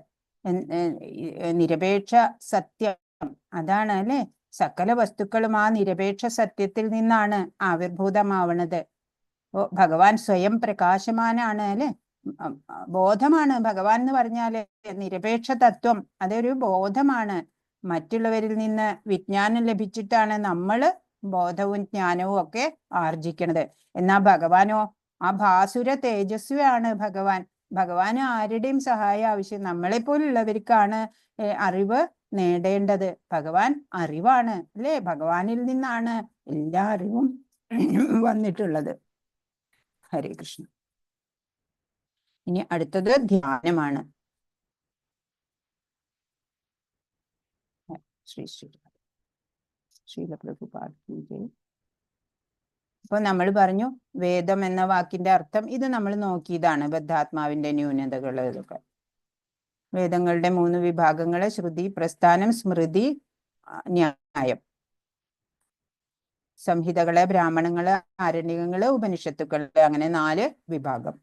നിരപേക്ഷ സത്യം, അതാണ് അല്ലെ. സകല വസ്തുക്കളും ആ നിരപേക്ഷ സത്യത്തിൽ നിന്നാണ് ആവിർഭൂതമാവണത്. ഭഗവാൻ സ്വയം പ്രകാശമാനാണ് അല്ലെ. ബോധമാണ് ഭഗവാൻ എന്ന് പറഞ്ഞാല് നിരപേക്ഷ തത്വം, അതൊരു ബോധമാണ്. മറ്റുള്ളവരിൽ നിന്ന് വിജ്ഞാനം ലഭിച്ചിട്ടാണ് നമ്മള് ബോധവും ജ്ഞാനവും ഒക്കെ ആർജിക്കണത്. എന്നാ ഭഗവാനോ ആ ഭാസുര തേജസ്വിയാണ് ഭഗവാൻ. ഭഗവാന് ആരുടെയും സഹായം ആവശ്യം, നമ്മളെപ്പോലുള്ളവർക്കാണ് അറിവ് നേടേണ്ടത്. ഭഗവാൻ അറിവാണ് അല്ലെ. ഭഗവാനിൽ നിന്നാണ് എല്ലാ അറിവും വന്നിട്ടുള്ളത്. ഹരേ കൃഷ്ണ. ഇനി അടുത്തത് ധ്യാനമാണ്. ശ്രീ ശ്രീ ശീലപ്രഭുപാദ്. അപ്പൊ നമ്മൾ പറഞ്ഞു വേദം എന്ന വാക്കിന്റെ അർത്ഥം, ഇത് നമ്മൾ നോക്കിയതാണ്, ബദ്ധാത്മാവിന്റെ ന്യൂനതകൾ. ഇതൊക്കെ വേദങ്ങളുടെ 3 വിഭാഗങ്ങള്: ശ്രുതി, പ്രസ്ഥാനം, സ്മൃതി, ന്യായം. സംഹിതകള്, ബ്രാഹ്മണങ്ങള്, ആരണ്യകങ്ങള്, ഉപനിഷത്തുക്കള്, അങ്ങനെ 4 വിഭാഗം.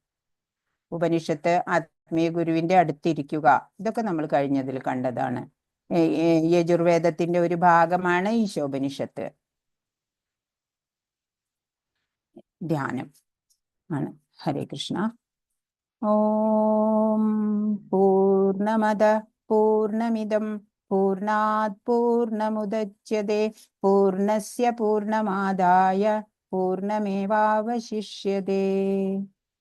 ഉപനിഷത്ത് ആത്മീയ ഗുരുവിന്റെ അടുത്തിരിക്കുക, ഇതൊക്കെ നമ്മൾ കഴിഞ്ഞതിൽ കണ്ടതാണ്. യജുർവേദത്തിന്റെ ഒരു ഭാഗമാണ് ഈശോപനിഷത്ത്. ധ്യാനം ആണ്. ഹരേ കൃഷ്ണ. ഓം പൂർണ്ണമദ പൂർണ്ണമിദം പൂർണ്ണാത് പൂർണ്ണമുദച്യതേ പൂർണ്ണസ്യ പൂർണ്ണമാദായ പൂർണ്ണമേവാവശിഷ്യതേ.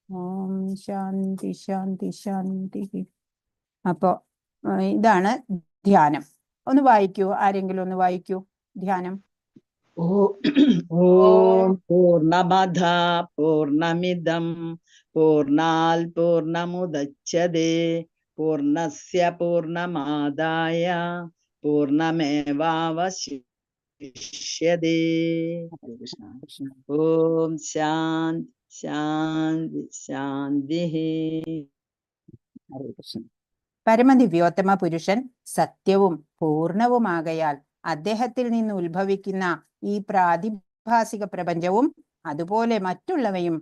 ഓം ശാന്തി ശാന്തി ശാന്തി. അപ്പോ ഇതാണ് ധ്യാനം. ഒന്ന് വായിക്കൂ, ആരെങ്കിലും ഒന്ന് വായിക്കൂ ധ്യാനം. ഓം പൂർണ്ണമദ പൂർണ്ണമിദം പൂർണ്ണാൽ പൂർണ്ണമുദച്യതേ പൂർണ്ണസ്യ പൂർണ്ണമാദായ പൂർണ്ണമേവാവശിഷ്യതേ. ഓം ശാന്തി ശാന്തി ശാന്തി. ഹരേ കൃഷ്ണ. പരമദിവ്യോത്തമ പുരുഷൻ സത്യവും പൂർണ്ണവുമാകയാൽ അദ്ദേഹത്തിൽ നിന്ന് ഉത്ഭവിക്കുന്ന ഈ പ്രാതിഭാസിക പ്രപഞ്ചവും അതുപോലെ മറ്റുള്ളവയും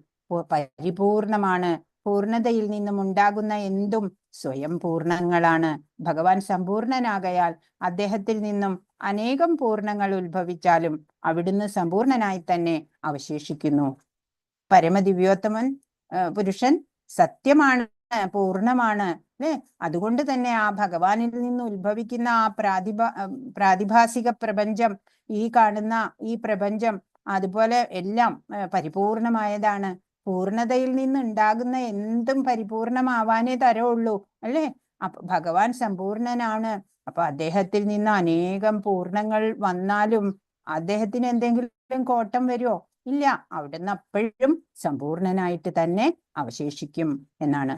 പരിപൂർണമാണ്. പൂർണ്ണതയിൽ നിന്നും ഉണ്ടാകുന്ന എന്തും സ്വയം പൂർണ്ണങ്ങളാണ്. ഭഗവാൻ സമ്പൂർണനാകയാൽ അദ്ദേഹത്തിൽ നിന്നും അനേകം പൂർണ്ണങ്ങൾ ഉത്ഭവിച്ചാലും അവിടുന്ന് സമ്പൂർണനായി തന്നെ അവശേഷിക്കുന്നു. പരമദിവ്യോത്തമൻ പുരുഷൻ സത്യമാണ്, പൂർണ്ണമാണ് അല്ലെ. അതുകൊണ്ട് തന്നെ ആ ഭഗവാനിൽ നിന്ന് ഉത്ഭവിക്കുന്ന ആ പ്രാതിഭാസിക പ്രപഞ്ചം, ഈ കാണുന്ന ഈ പ്രപഞ്ചം, അതുപോലെ എല്ലാം പരിപൂർണമായതാണ്. പൂർണ്ണതയിൽ നിന്നുണ്ടാകുന്ന എന്തും പരിപൂർണമാവാനേ തരവുള്ളൂ അല്ലെ. അപ്പൊ ഭഗവാൻ സമ്പൂർണനാണ്. അപ്പൊ അദ്ദേഹത്തിൽ നിന്ന് അനേകം പൂർണ്ണങ്ങൾ വന്നാലും അദ്ദേഹത്തിന് എന്തെങ്കിലും കോട്ടം വരുമോ? ഇല്ല. അവിടുന്ന് അപ്പോഴും സമ്പൂർണനായിട്ട് തന്നെ അവശേഷിക്കും എന്നാണ്.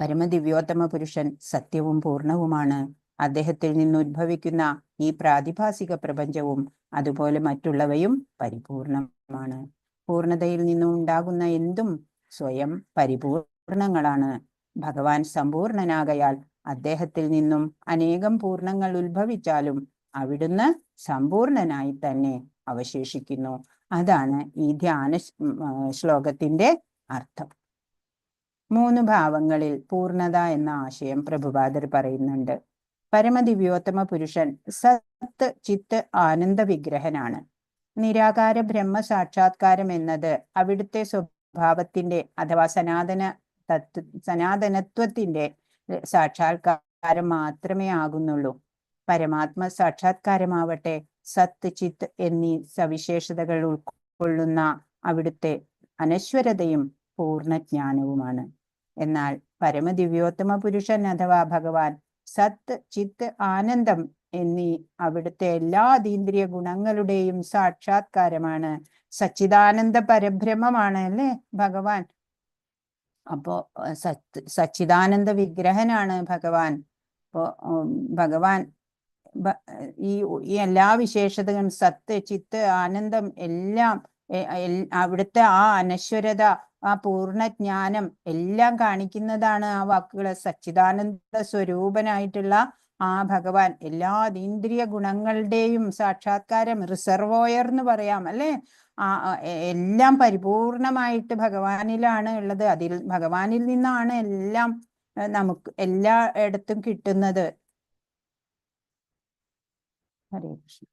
പരമദിവ്യോത്തമ പുരുഷൻ സത്യവും പൂർണ്ണവുമാണ്. അദ്ദേഹത്തിൽ നിന്ന് ഉദ്ഭവിക്കുന്ന ഈ പ്രാതിഭാസിക പ്രപഞ്ചവും അതുപോലെ മറ്റുള്ളവയും പരിപൂർണമാണ്. പൂർണ്ണതയിൽ നിന്നും ഉണ്ടാകുന്ന എന്തും സ്വയം പരിപൂർണങ്ങളാണ്. ഭഗവാൻ സമ്പൂർണനാകയാൽ അദ്ദേഹത്തിൽ നിന്നും അനേകം പൂർണ്ണങ്ങൾ ഉത്ഭവിച്ചാലും അവിടുന്ന് സമ്പൂർണനായി തന്നെ അവശേഷിക്കുന്നു. അതാണ് ഈ ധ്യാന ശ്ലോകത്തിന്റെ അർത്ഥം. 3 ഭാവങ്ങളിൽ പൂർണ്ണത എന്ന ആശയം പ്രഭുപാദർ പറയുന്നുണ്ട്. പരമദിവ്യോത്തമ പുരുഷൻ സത്ത് ചിത്ത് ആനന്ദ വിഗ്രഹനാണ്. നിരാകാര ബ്രഹ്മ സാക്ഷാത്കാരം എന്നത് അവിടുത്തെ സ്വഭാവത്തിന്റെ അഥവാ സനാതനത്വത്തിന്റെ സാക്ഷാത്കാരം മാത്രമേ ആകുന്നുള്ളൂ. പരമാത്മ സാക്ഷാത്കാരമാവട്ടെ സത്ത് ചിത്ത് എന്നീ സവിശേഷതകൾ ഉൾക്കൊള്ളുന്ന അവിടുത്തെ അനശ്വരതയും പൂർണ്ണജ്ഞാനവുമാണ്. എന്നാൽ പരമദിവ്യോത്തമ പുരുഷൻ അഥവാ ഭഗവാൻ സത്ത്, ചിത്ത്, ആനന്ദം എന്നീ അവിടുത്തെ എല്ലാ അതീന്ദ്രിയ ഗുണങ്ങളുടെയും സാക്ഷാത്കാരമാണ്. സച്ചിദാനന്ദ പരബ്രഹ്മമാണ് അല്ലേ ഭഗവാൻ. അപ്പോ സച്ചിദാനന്ദ വിഗ്രഹനാണ് ഭഗവാൻ. അപ്പോ ഭഗവാൻ ഈ എല്ലാ വിശേഷതകളും സത്ത്, ചിത്ത്, ആനന്ദം എല്ലാം അവിടുത്തെ ആ അനശ്വരത, ആ പൂർണ്ണജ്ഞാനം എല്ലാം കാണിക്കുന്നതാണ് ആ വാക്കുകൾ. സച്ചിദാനന്ദ സ്വരൂപനായിട്ടുള്ള ആ ഭഗവാൻ എല്ലാ അതീന്ദ്രിയ ഗുണങ്ങളുടെയും സാക്ഷാത്കാരം, റിസർവോയർ എന്ന് പറയാം അല്ലെ. എല്ലാം പരിപൂർണമായിട്ട് ഭഗവാനിലാണ് ഉള്ളത്. ഭഗവാനിൽ നിന്നാണ് എല്ലാം നമുക്ക് എല്ലായിടത്തും കിട്ടുന്നത്. ഹരേ കൃഷ്ണ.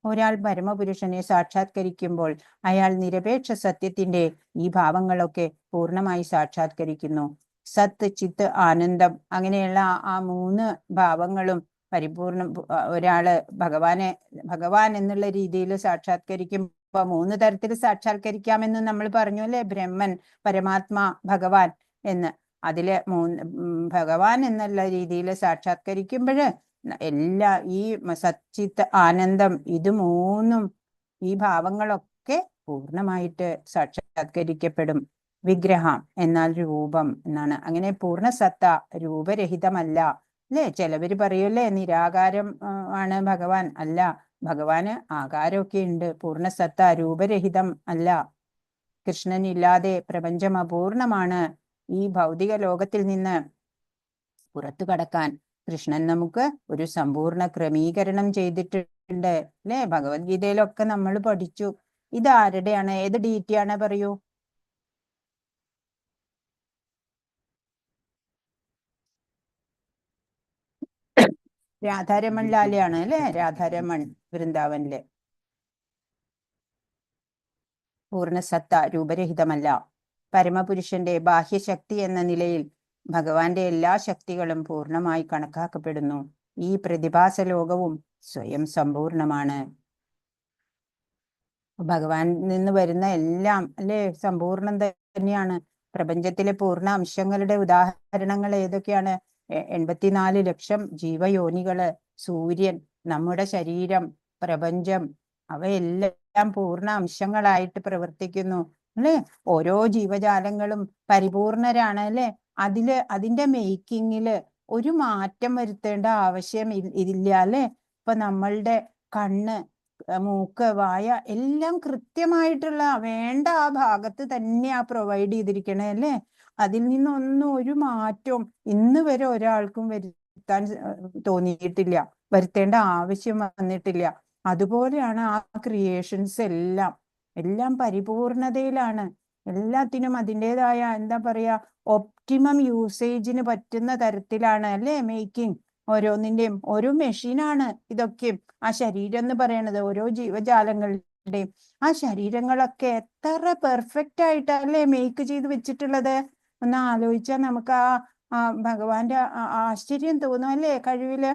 ഒരാൾ പരമപുരുഷനെ സാക്ഷാത്കരിക്കുമ്പോൾ അയാൾ നിരപേക്ഷ സത്യത്തിന്റെ ഈ ഭാവങ്ങളൊക്കെ പൂർണ്ണമായി സാക്ഷാത്കരിക്കുന്നു. സത്ത്, ചിത്ത്, ആനന്ദം അങ്ങനെയുള്ള ആ 3 ഭാവങ്ങളും പരിപൂർണം ഒരാള് ഭഗവാൻ എന്നുള്ള രീതിയിൽ സാക്ഷാത്കരിക്കുമ്പോ 3 തരത്തിൽ സാക്ഷാത്കരിക്കാമെന്ന് നമ്മൾ പറഞ്ഞു അല്ലെ. ബ്രഹ്മൻ, പരമാത്മാ, ഭഗവാൻ എന്ന്. അതില് ഭഗവാൻ എന്നുള്ള രീതിയിൽ സാക്ഷാത്കരിക്കുമ്പോൾ എല്ലാ ഈ സച്ചിത്ത്, ആനന്ദം ഇത് 3 ഈ ഭാവങ്ങളൊക്കെ പൂർണ്ണമായിട്ട് സാക്ഷാത്കരിക്കപ്പെടും. വിഗ്രഹം എന്നാൽ രൂപം എന്നാണ്. അങ്ങനെ പൂർണ്ണസത്ത രൂപരഹിതമല്ല അല്ലെ. ചിലവര് പറയൂല്ലേ നിരാകാരം ആണ് ഭഗവാൻ. അല്ല, ഭഗവാന് ആകാരമൊക്കെ ഉണ്ട്. പൂർണ്ണസത്ത രൂപരഹിതം അല്ല. കൃഷ്ണനില്ലാതെ പ്രപഞ്ചം അപൂർണമാണ്. ഈ ഭൗതിക ലോകത്തിൽ നിന്ന് പുറത്തു കടക്കാൻ കൃഷ്ണൻ നമുക്ക് ഒരു സമ്പൂർണ്ണ ക്രമീകരണം ചെയ്തിട്ടുണ്ട് അല്ലെ. ഭഗവത്ഗീതയിലൊക്കെ നമ്മൾ പഠിച്ചു. ഇത് ആരുടെയാണ്? ഏത് ഡീറ്റിയാണ് പറയൂ? രാധാരമൺ ലാലയാണ് അല്ലെ. രാധാരമൺ വൃന്ദാവനിലെ. പൂർണ്ണസത്ത രൂപരഹിതമല്ല. പരമപുരുഷന്റെ ബാഹ്യശക്തി എന്ന നിലയിൽ ഭഗവാന്റെ എല്ലാ ശക്തികളും പൂർണ്ണമായി കണക്കാക്കപ്പെടുന്നു. ഈ പ്രതിഭാസ ലോകവും സ്വയം സമ്പൂർണമാണ്. ഭഗവാനിൽ നിന്ന് വരുന്ന എല്ലാം അല്ലെ സമ്പൂർണം തന്നെയാണ്. പ്രപഞ്ചത്തിലെ പൂർണ്ണ അംശങ്ങളുടെ ഉദാഹരണങ്ങൾ ഏതൊക്കെയാണ്? 84 ലക്ഷം ജീവയോനികള്, സൂര്യൻ, നമ്മുടെ ശരീരം, പ്രപഞ്ചം, അവയെല്ലാം പൂർണ്ണ അംശങ്ങളായിട്ട് പ്രവർത്തിക്കുന്നു അല്ലെ. ഓരോ ജീവജാലങ്ങളും പരിപൂർണരാണ് അല്ലെ. അതിന്റെ മേക്കിങ്ങില് ഒരു മാറ്റം വരുത്തേണ്ട ആവശ്യം ഇല്ല അല്ലെ. ഇപ്പൊ നമ്മളുടെ കണ്ണ്, മൂക്ക്, വായ എല്ലാം കൃത്യമായിട്ടുള്ള വേണ്ട ആ ഭാഗത്ത് തന്നെയാ പ്രൊവൈഡ് ചെയ്തിരിക്കണേ അല്ലെ. അതിൽ നിന്നൊന്നും ഒരു മാറ്റവും ഇന്ന് വരെ ഒരാൾക്കും വരുത്താൻ തോന്നിയിട്ടില്ല, വരുത്തേണ്ട ആവശ്യം വന്നിട്ടില്ല. അതുപോലെയാണ് ആ ക്രിയേഷൻസ് എല്ലാം പരിപൂർണതയിലാണ്. എല്ലാത്തിനും അതിൻ്റെതായ എന്താ പറയാ ഒപ്റ്റിമം യൂസേജിന് പറ്റുന്ന തരത്തിലാണ് അല്ലെ മേക്കിംഗ്. ഓരോന്നിന്റെയും ഓരോ മെഷീനാണ് ഇതൊക്കെയും. ആ ശരീരം എന്ന് പറയണത് ഓരോ ജീവജാലങ്ങളുടെയും ആ ശരീരങ്ങളൊക്കെ എത്ര പെർഫെക്റ്റ് ആയിട്ടല്ലേ മേക്ക് ചെയ്ത് വെച്ചിട്ടുള്ളത്. ഒന്ന് ആലോചിച്ചാൽ നമുക്ക് ആ ഭഗവാന്റെ ആശ്ചര്യം തോന്നും അല്ലേ കഴിവില്.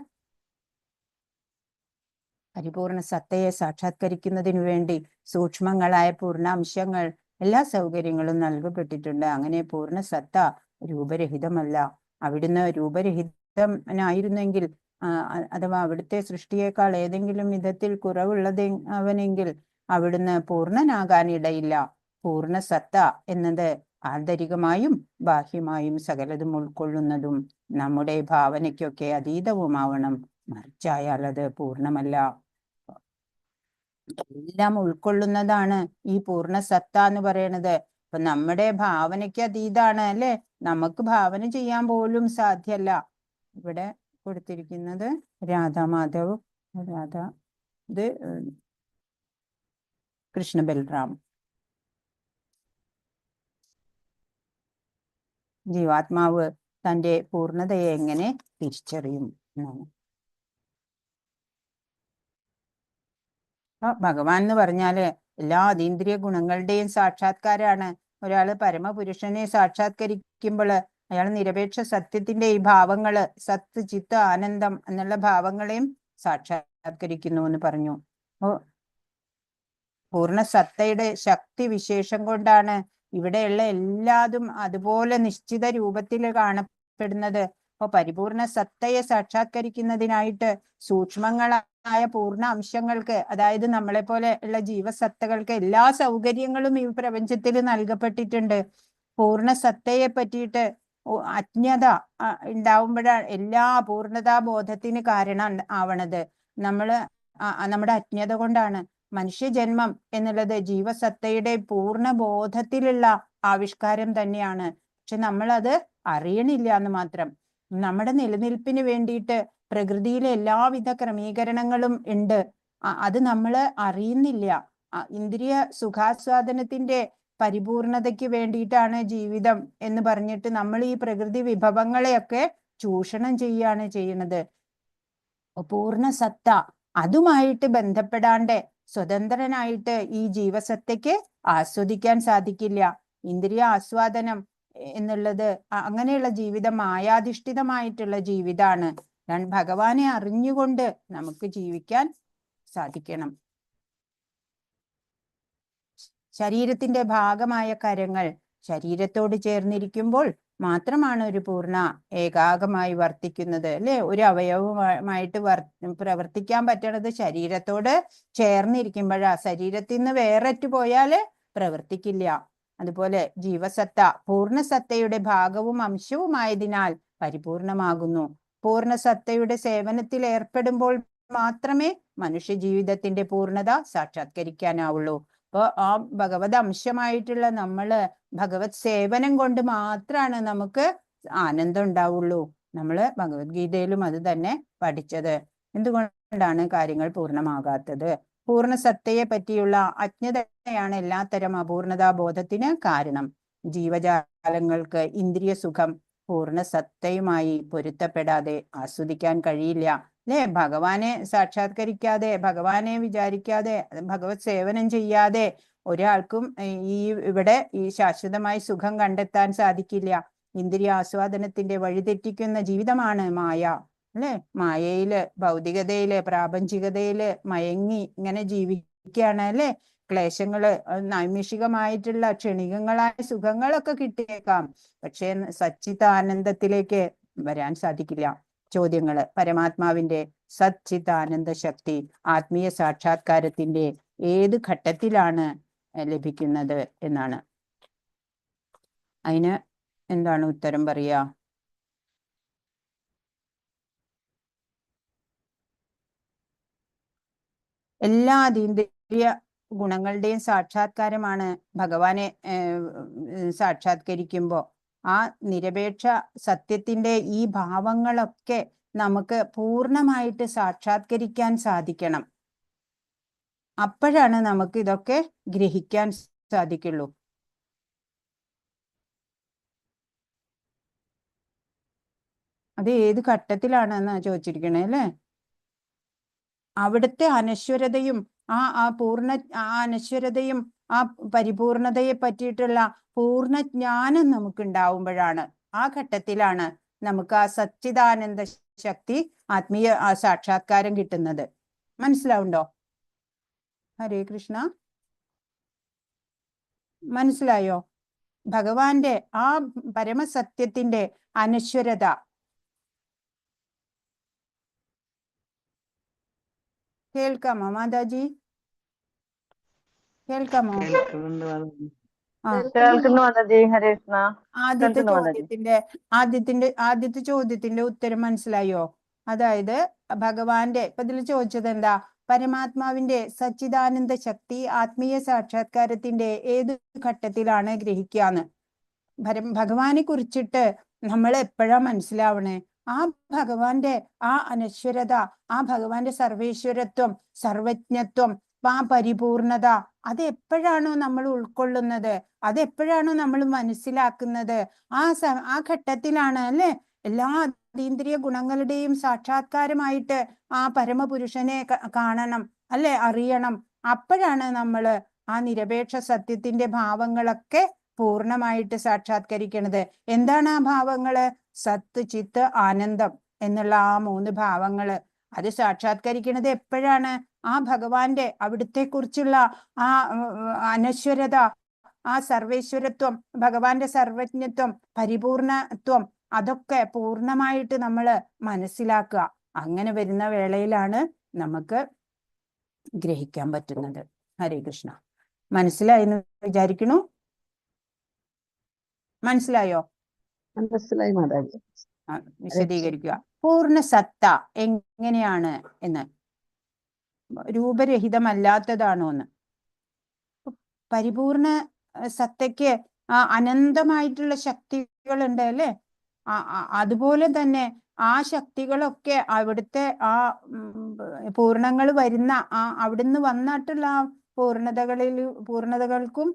പരിപൂർണ സത്തയെ സാക്ഷാത്കരിക്കുന്നതിനു വേണ്ടി സൂക്ഷ്മങ്ങളായ പൂർണ്ണാംശങ്ങൾ എല്ലാ സൗകര്യങ്ങളും നൽകപ്പെട്ടിട്ടുണ്ട്. അങ്ങനെ പൂർണ്ണ സത്ത രൂപരഹിതമല്ല. അവിടുന്ന് രൂപരഹിതനായിരുന്നെങ്കിൽ അഥവാ അവിടുത്തെ സൃഷ്ടിയേക്കാൾ ഏതെങ്കിലും വിധത്തിൽ അവനെങ്കിൽ അവിടുന്ന് പൂർണ്ണനാകാനിടയില്ല. പൂർണ്ണ സത്ത എന്നത് ആന്തരികമായും ബാഹ്യമായും സകലതും ഉൾക്കൊള്ളുന്നതും നമ്മുടെ ഭാവനയ്ക്കൊക്കെ അതീതവുമാവണം. മറിച്ചായാൽ അത് പൂർണ്ണമല്ല. എല്ലാം ഉൾക്കൊള്ളുന്നതാണ് ഈ പൂർണ്ണ സത്ത എന്ന് പറയുന്നത്. അപ്പൊ നമ്മുടെ ഭാവനയ്ക്ക് അതീതാണ് അല്ലെ. നമുക്ക് ഭാവന ചെയ്യാൻ പോലും സാധ്യല്ല. ഇവിടെ കൊടുത്തിരിക്കുന്നത് രാധാമാധവ്, ഇത് കൃഷ്ണ ബൽറാം. ജീവാത്മാവ് തന്റെ പൂർണ്ണതയെ എങ്ങനെ തിരിച്ചറിയും എന്നാണ്. ഭഗവാൻ എന്ന് പറഞ്ഞാല് എല്ലാ അതീന്ദ്രിയ ഗുണങ്ങളുടെയും സാക്ഷാത്കാരാണ്. ഒരാള് പരമപുരുഷനെ സാക്ഷാത്കരിക്കുമ്പോൾ അയാൾ നിരപേക്ഷ സത്യത്തിന്റെ ഈ ഭാവങ്ങള് സത്ത്, ചിത്ത്, ആനന്ദം എന്നുള്ള ഭാവങ്ങളെയും സാക്ഷാത്കരിക്കുന്നു എന്ന് പറഞ്ഞു. പൂർണ്ണ സത്തയുടെ ശക്തി വിശേഷം കൊണ്ടാണ് ഇവിടെയുള്ള എല്ലാതും അതുപോലെ നിശ്ചിത രൂപത്തിൽ കാണപ്പെടുന്നത്. അപ്പൊ പരിപൂർണ സത്തയെ സാക്ഷാത്കരിക്കുന്നതിനായിട്ട് സൂക്ഷ്മങ്ങളായ പൂർണ്ണ അംശങ്ങൾക്ക്, അതായത് നമ്മളെ പോലെ ഉള്ള ജീവസത്തകൾക്ക് എല്ലാ സൗകര്യങ്ങളും ഈ പ്രപഞ്ചത്തിൽ നൽകപ്പെട്ടിട്ടുണ്ട്. പൂർണ്ണ സത്തയെ പറ്റിയിട്ട് അജ്ഞത ഉണ്ടാവുമ്പോഴാണ് എല്ലാ പൂർണ്ണതാ ബോധത്തിന് കാരണം ആവണത്. നമ്മുടെ അജ്ഞത കൊണ്ടാണ്. മനുഷ്യജന്മം എന്നുള്ളത് ജീവസത്തയുടെ പൂർണ്ണ ബോധത്തിലുള്ള ആവിഷ്കാരം തന്നെയാണ്. പക്ഷെ നമ്മൾ അത് അറിയണില്ല എന്ന് മാത്രം. നമ്മുടെ നിലനിൽപ്പിന് വേണ്ടിയിട്ട് പ്രകൃതിയിലെ എല്ലാവിധ ക്രമീകരണങ്ങളും ഉണ്ട്. അത് നമ്മൾ അറിയുന്നില്ല. ഇന്ദ്രിയ സുഖാസ്വാദനത്തിന്റെ പരിപൂർണതയ്ക്ക് വേണ്ടിയിട്ടാണ് ജീവിതം എന്ന് പറഞ്ഞിട്ട് നമ്മൾ ഈ പ്രകൃതി വിഭവങ്ങളെയൊക്കെ ചൂഷണം ചെയ്യാണ് ചെയ്യുന്നത്. പൂർണ്ണ സത്ത അതുമായിട്ട് ബന്ധപ്പെടാണ്ട് സ്വതന്ത്രനായിട്ട് ഈ ജീവസത്തയ്ക്ക് ആസ്വദിക്കാൻ സാധിക്കില്ല. ഇന്ദ്രിയ ആസ്വാദനം എന്നുള്ളത് അങ്ങനെയുള്ള ജീവിതം മായാധിഷ്ഠിതമായിട്ടുള്ള ജീവിതമാണ്. ഭഗവാനെ അറിഞ്ഞുകൊണ്ട് നമുക്ക് ജീവിക്കാൻ സാധിക്കണം. ശരീരത്തിന്റെ ഭാഗമായ കരങ്ങൾ ശരീരത്തോട് ചേർന്നിരിക്കുമ്പോൾ മാത്രമാണ് ഒരു പൂർണ്ണ ഏകാഗമായി വർത്തിക്കുന്നത്, അല്ലെ? ഒരു അവയവമായിട്ട് പ്രവർത്തിക്കാൻ പറ്റണത് ശരീരത്തോട് ചേർന്നിരിക്കുമ്പോഴാ. ശരീരത്തിൽ നിന്ന് വേറെറ്റു പോയാല് പ്രവർത്തിക്കില്ല. അതുപോലെ ജീവസത്ത പൂർണ്ണസത്തയുടെ ഭാഗവും അംശവുമായതിനാൽ പരിപൂർണമാകുന്നു. പൂർണ്ണസത്തയുടെ സേവനത്തിൽ ഏർപ്പെടുമ്പോൾ മാത്രമേ മനുഷ്യ ജീവിതത്തിന്റെ പൂർണ്ണത സാക്ഷാത്കരിക്കാനാവുള്ളൂ. അപ്പൊ ആ ഭഗവത് അംശമായിട്ടുള്ള നമ്മള് ഭഗവത് സേവനം കൊണ്ട് മാത്രമാണ് നമുക്ക് ആനന്ദം ഉണ്ടാവുള്ളൂ. നമ്മള് ഭഗവത്ഗീതയിലും അത് തന്നെ പഠിച്ചത്. എന്തുകൊണ്ടാണ് കാര്യങ്ങൾ പൂർണ്ണമാകാത്തത്? പൂർണ്ണ സത്തയെ പറ്റിയുള്ള അജ്ഞതയാണ് എല്ലാത്തരം അപൂർണതാ ബോധത്തിന് കാരണം. ജീവജാലങ്ങൾക്ക് ഇന്ദ്രിയ സുഖം പൂർണ്ണ സത്തയുമായി പൊരുത്തപ്പെടാതെ ആസ്വദിക്കാൻ കഴിയില്ല, അല്ലെ? ഭഗവാനെ സാക്ഷാത്കരിക്കാതെ, ഭഗവാനെ വിചാരിക്കാതെ, ഭഗവത് സേവനം ചെയ്യാതെ ഒരാൾക്കും ഇവിടെ ഈ ശാശ്വതമായി സുഖം കണ്ടെത്താൻ സാധിക്കില്ല. ഇന്ദ്രിയ ആസ്വാദനത്തിന്റെ വഴിതെറ്റിക്കുന്ന ജീവിതമാണ് മായ, അല്ലെ? മായയില്, ഭൗതികതയില്, പ്രാപഞ്ചികതയില് മയങ്ങി ഇങ്ങനെ ജീവിക്കുകയാണ്, അല്ലെ? ക്ലേശങ്ങള്, നൈമിഷികമായിട്ടുള്ള ക്ഷണികങ്ങളായ സുഖങ്ങളൊക്കെ കിട്ടിയേക്കാം, പക്ഷെ സച്ചിദാനന്ദത്തിലേക്ക് വരാൻ സാധിക്കില്ല. ചോദ്യങ്ങള്: പരമാത്മാവിന്റെ സച്ചിദാനന്ദ ശക്തി ആത്മീയ സാക്ഷാത്കാരത്തിന്റെ ഏത് ഘട്ടത്തിലാണ് ലഭിക്കുന്നത് എന്നാണ്. അതിന് എന്താണ് ഉത്തരം പറയാ? എല്ലാ അതീന്ദ്രിയ ഗുണങ്ങളുടെയും സാക്ഷാത്കാരമാണ് ഭഗവാനെ സാക്ഷാത്കരിക്കുമ്പോൾ. ആ നിരപേക്ഷ സത്യത്തിന്റെ ഈ ഭാവങ്ങളൊക്കെ നമുക്ക് പൂർണ്ണമായിട്ട് സാക്ഷാത്കരിക്കാൻ സാധിക്കണം. അപ്പോഴാണ് നമുക്ക് ഇതൊക്കെ ഗ്രഹിക്കാൻ സാധിക്കുള്ളൂ. അത് ഏത് ഘട്ടത്തിലാണെന്നാ ചോദിച്ചിരിക്കണേ, അല്ലേ? അവിടുത്തെ അനശ്വരതയും ആ അനശ്വരതയും ആ പരിപൂർണതയെ പറ്റിയിട്ടുള്ള പൂർണ്ണ ജ്ഞാനം നമുക്ക് ഉണ്ടാവുമ്പോഴാണ്, ആ ഘട്ടത്തിലാണ് നമുക്ക് ആ സച്ചിദാനന്ദ ശക്തി ആത്മീയ സാക്ഷാത്കാരം കിട്ടുന്നത്. മനസ്സിലാവുണ്ടോ? ഹരേ കൃഷ്ണ. മനസ്സിലായോ? ഭഗവാന്റെ ആ പരമസത്യത്തിന്റെ അനശ്വരത കേൾക്കാമോ മാതാജി? കേൾക്കാമോ? കേൾക്കുന്നു മാതാജി. ഹരേ കൃഷ്ണ. ആദ്യത്തെ ചോദ്യത്തിന്റെ ഉത്തരം മനസ്സിലായോ? അതായത് ഭഗവാന്റെ ഇപ്പൊ ഇതിൽ ചോദിച്ചത് എന്താ? പരമാത്മാവിന്റെ സച്ചിദാനന്ദ ശക്തി ആത്മീയ സാക്ഷാത്കാരത്തിന്റെ ഏത് ഘട്ടത്തിലാണ് ഗ്രഹിക്കാന്ന്. ഭഗവാനെ കുറിച്ചിട്ട് നമ്മൾ എപ്പോഴാ മനസ്സിലാവണേ? ആ ഭഗവാന്റെ ആ അനശ്വരത, ആ ഭഗവാന്റെ സർവേശ്വരത്വം, സർവജ്ഞത്വം, ആ പരിപൂർണത, അത് എപ്പോഴാണോ നമ്മൾ ഉൾക്കൊള്ളുന്നത്, അതെപ്പോഴാണോ നമ്മൾ മനസ്സിലാക്കുന്നത്, ആ ഘട്ടത്തിലാണ്, അല്ലെ? എല്ലാ അതീന്ദ്രിയ ഗുണങ്ങളുടെയും സാക്ഷാത്കാരമായിട്ട് ആ പരമപുരുഷനെ കാണണം, അല്ലെ? അറിയണം. അപ്പോഴാണ് നമ്മള് ആ നിരപേക്ഷ സത്യത്തിന്റെ ഭാവങ്ങളൊക്കെ പൂർണ്ണമായിട്ട് സാക്ഷാത്കരിക്കണത്. എന്താണ് ആ ഭാവങ്ങള്? സത്ത്, ചിത്ത്, ആനന്ദം എന്നുള്ള ആ 3 ഭാവങ്ങള്. അത് സാക്ഷാത്കരിക്കുന്നത് എപ്പോഴാണ്? ആ ഭഗവാന്റെ അവിടുത്തെ കുറിച്ചുള്ള ആ അനശ്വരത, ആ സർവേശ്വരത്വം, ഭഗവാന്റെ സർവജ്ഞത്വം, പരിപൂർണത്വം, അതൊക്കെ പൂർണ്ണമായിട്ട് നമ്മൾ മനസ്സിലാക്കുക. അങ്ങനെ വരുന്ന വേളയിലാണ് നമുക്ക് ഗ്രഹിക്കാൻ പറ്റുന്നത്. ഹരേ കൃഷ്ണ. മനസ്സിലായി എന്ന് വിചാരിക്കണു. മനസ്സിലായോ? മനസ്സിലായി മാതാജി. വിശദീകരിക്കുക. പൂർണ്ണ സത്ത എങ്ങനെയാണ് എന്ന്, രൂപരഹിതമല്ലാത്തതാണോ എന്ന്. പരിപൂർണ സത്തയ്ക്ക് അനന്തമായിട്ടുള്ള ശക്തികളുണ്ട് അല്ലെ? അതുപോലെ തന്നെ ആ ശക്തികളൊക്കെ അവിടുത്തെ ആ പൂർണ്ണങ്ങൾ വരുന്ന അവിടുന്ന് വന്നിട്ടുള്ള ആ പൂർണ്ണതകൾക്കും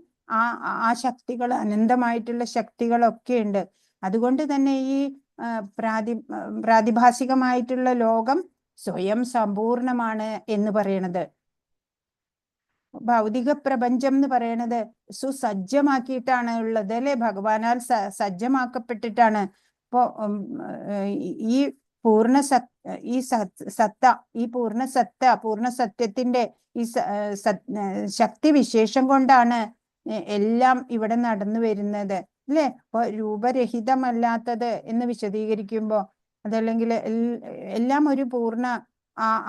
ആ ശക്തികൾ, അനന്തമായിട്ടുള്ള ശക്തികളൊക്കെ ഉണ്ട്. അതുകൊണ്ട് തന്നെ ഈ പ്രാതിഭാസികമായിട്ടുള്ള ലോകം സ്വയം സമ്പൂർണമാണ് എന്ന് പറയണത്. ഭൗതിക പ്രപഞ്ചം എന്ന് പറയണത് സുസജ്ജമാക്കിയിട്ടാണ് ഉള്ളത് അല്ലെ? ഭഗവാനാൽ സജ്ജമാക്കപ്പെട്ടിട്ടാണ്. ഇപ്പോ ഈ പൂർണ്ണ സത്യത്തിന്റെ ഈ ശക്തി വിശേഷം കൊണ്ടാണ് എല്ലാം ഇവിടെ നടന്നു വരുന്നത് അല്ലെ? അപ്പൊ രൂപരഹിതമല്ലാത്തത് എന്ന് വിശദീകരിക്കുമ്പോ അതല്ലെങ്കിൽ എല്ലാം ഒരു പൂർണ്ണ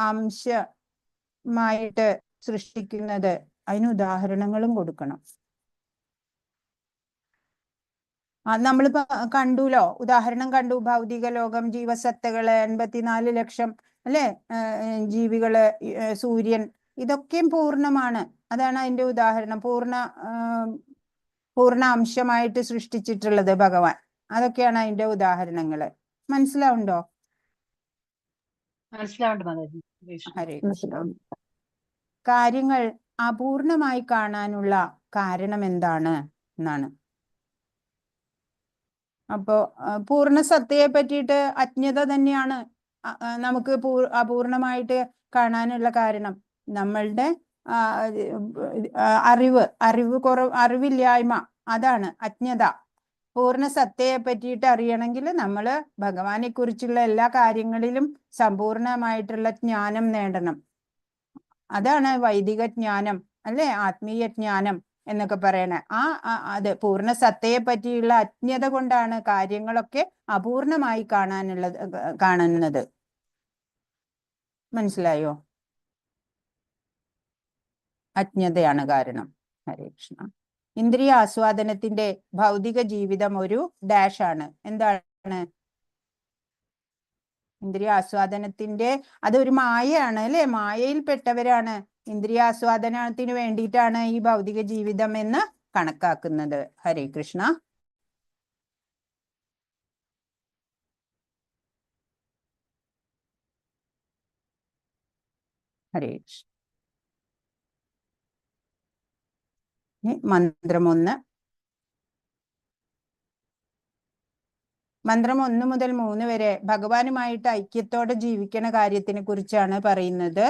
അംശമായിട്ട് സൃഷ്ടിക്കുന്നത്, അതിന് ഉദാഹരണങ്ങളും കൊടുക്കണം. നമ്മളിപ്പോ കണ്ടുല്ലോ, ഉദാഹരണം കണ്ടു. ഭൗതിക ലോകം, ജീവസത്തകള് 84 ലക്ഷം അല്ലെ, ജീവികള്, സൂര്യൻ, ഇതൊക്കെയും പൂർണ്ണമാണ്. അതാണ് അതിന്റെ ഉദാഹരണം. പൂർണ്ണ അംശമായിട്ട് സൃഷ്ടിച്ചിട്ടുള്ളത് ഭഗവാൻ. അതൊക്കെയാണ് അതിന്റെ ഉദാഹരണങ്ങള്. മനസ്സിലാവുണ്ടോ? ഹരേ കൃഷ്ണ. കാര്യങ്ങൾ അപൂർണമായി കാണാനുള്ള കാരണം എന്താണ് എന്നാണ്. അപ്പോ പൂർണ്ണ സത്തയെ പറ്റിയിട്ട് അജ്ഞത തന്നെയാണ് നമുക്ക് അപൂർണമായിട്ട് കാണാനുള്ള കാരണം. നമ്മളുടെ അറിവില്ലായ്മ, അതാണ് അജ്ഞത. പൂർണ്ണ സത്തയെ പറ്റിയിട്ട് അറിയണമെങ്കിൽ നമ്മൾ ഭഗവാനെ കുറിച്ചുള്ള എല്ലാ കാര്യങ്ങളിലും സമ്പൂർണമായിട്ടുള്ള ജ്ഞാനം നേടണം. അതാണ് വൈദിക ജ്ഞാനം അല്ലെ, ആത്മീയ ജ്ഞാനം എന്നൊക്കെ പറയണേ. അത് പൂർണ്ണ സത്തയെ പറ്റിയുള്ള അജ്ഞത കൊണ്ടാണ് കാര്യങ്ങളൊക്കെ അപൂർണമായി കാണുന്നത്. മനസ്സിലായോ? അജ്ഞതയാണ് കാരണം. ഹരേ കൃഷ്ണ. ഇന്ദ്രിയ ആസ്വാദനത്തിന്റെ ഭൗതിക ജീവിതം ഒരു ഡാഷ് ആണ്. എന്താണ് ഇന്ദ്രിയ ആസ്വാദനത്തിന്റെ? അതൊരു മായയാണ് അല്ലെ? മായയിൽപ്പെട്ടവരാണ് ഇന്ദ്രിയാസ്വാദനത്തിന് വേണ്ടിയിട്ടാണ് ഈ ഭൗതിക ജീവിതം എന്ന് കണക്കാക്കുന്നത്. ഹരേ കൃഷ്ണ. ഹരേ കൃഷ്ണ. മന്ത്രം 1. മന്ത്രം 1 മുതൽ 3 വരെ ഭഗവാനുമായിട്ട് ഐക്യത്തോടെ ജീവിക്കണ കാര്യത്തിനെ കുറിച്ചാണ് പറയുന്നത്.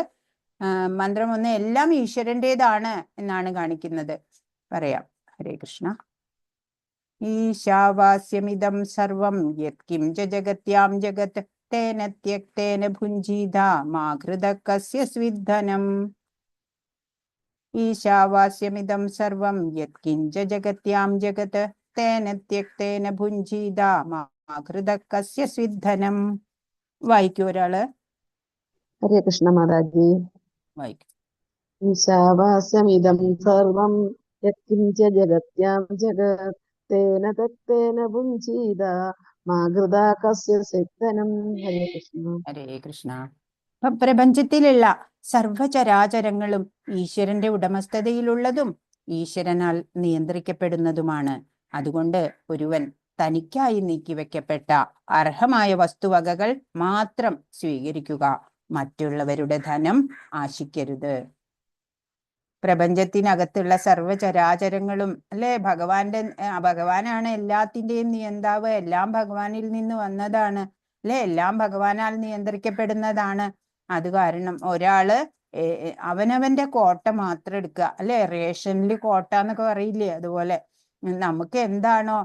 മന്ത്രം 1 എല്ലാം ഈശ്വരൻ്റെതാണ് എന്നാണ് കാണിക്കുന്നത്. പറയാം. ഹരേ കൃഷ്ണ. ഈശാവാസ്യമിദം സർവം യത്കിം ജഗത്യാം ജഗത് തേന ത്യക്തേന ഭുഞ്ജീത മാ ഘൃത കസ്യ സ്വിദ്ധനം. ഈശാവാസ്യമിദം സർവം യത്കിഞ്ച ജഗത്യാം ജഗത് തേന ത്യക്തേന ഭുഞ്ജീത മാ ഘൃത കസ്യ സ്വിദ്ധനം. വായിക്കൂ ഒരാള്. ഹരേ കൃഷ്ണ മാതാജി. വായിക്കും. ഈശാവാസ്യമിദം സർവം യത്കിഞ്ച ജഗത്യാം ജഗത് തേന തക്തേന ഭുഞ്ജീത മാ ഘൃത കസ്യ സ്വിദ്ധനം. ഹരേ കൃഷ്ണ. ഹരേ കൃഷ്ണ. പ്രപഞ്ചത്തിലുള്ള സർവചരാചരങ്ങളും ഈശ്വരന്റെ ഉടമസ്ഥതയിലുള്ളതും ഈശ്വരനാൽ നിയന്ത്രിക്കപ്പെടുന്നതുമാണ്. അതുകൊണ്ട് ഒരുവൻ തനിക്കായി നീക്കിവെക്കപ്പെട്ട അർഹമായ വസ്തുവകകൾ മാത്രം സ്വീകരിക്കുക. മറ്റുള്ളവരുടെ ധനം ആശിക്കരുത്. പ്രപഞ്ചത്തിനകത്തുള്ള സർവചരാചരങ്ങളും അല്ലെ ഭഗവാനാണ് എല്ലാത്തിന്റെയും നിയന്താവ്. എല്ലാം ഭഗവാനിൽ നിന്ന് വന്നതാണ് അല്ലെ, എല്ലാം ഭഗവാനാൽ നിയന്ത്രിക്കപ്പെടുന്നതാണ്. അത് കാരണം ഒരാള് അവനവന്റെ കോട്ട മാത്രം എടുക്കുക അല്ലെ, റേഷനിൽ കോട്ട എന്നൊക്കെ പറയില്ലേ, അതുപോലെ നമുക്ക് എന്താണോ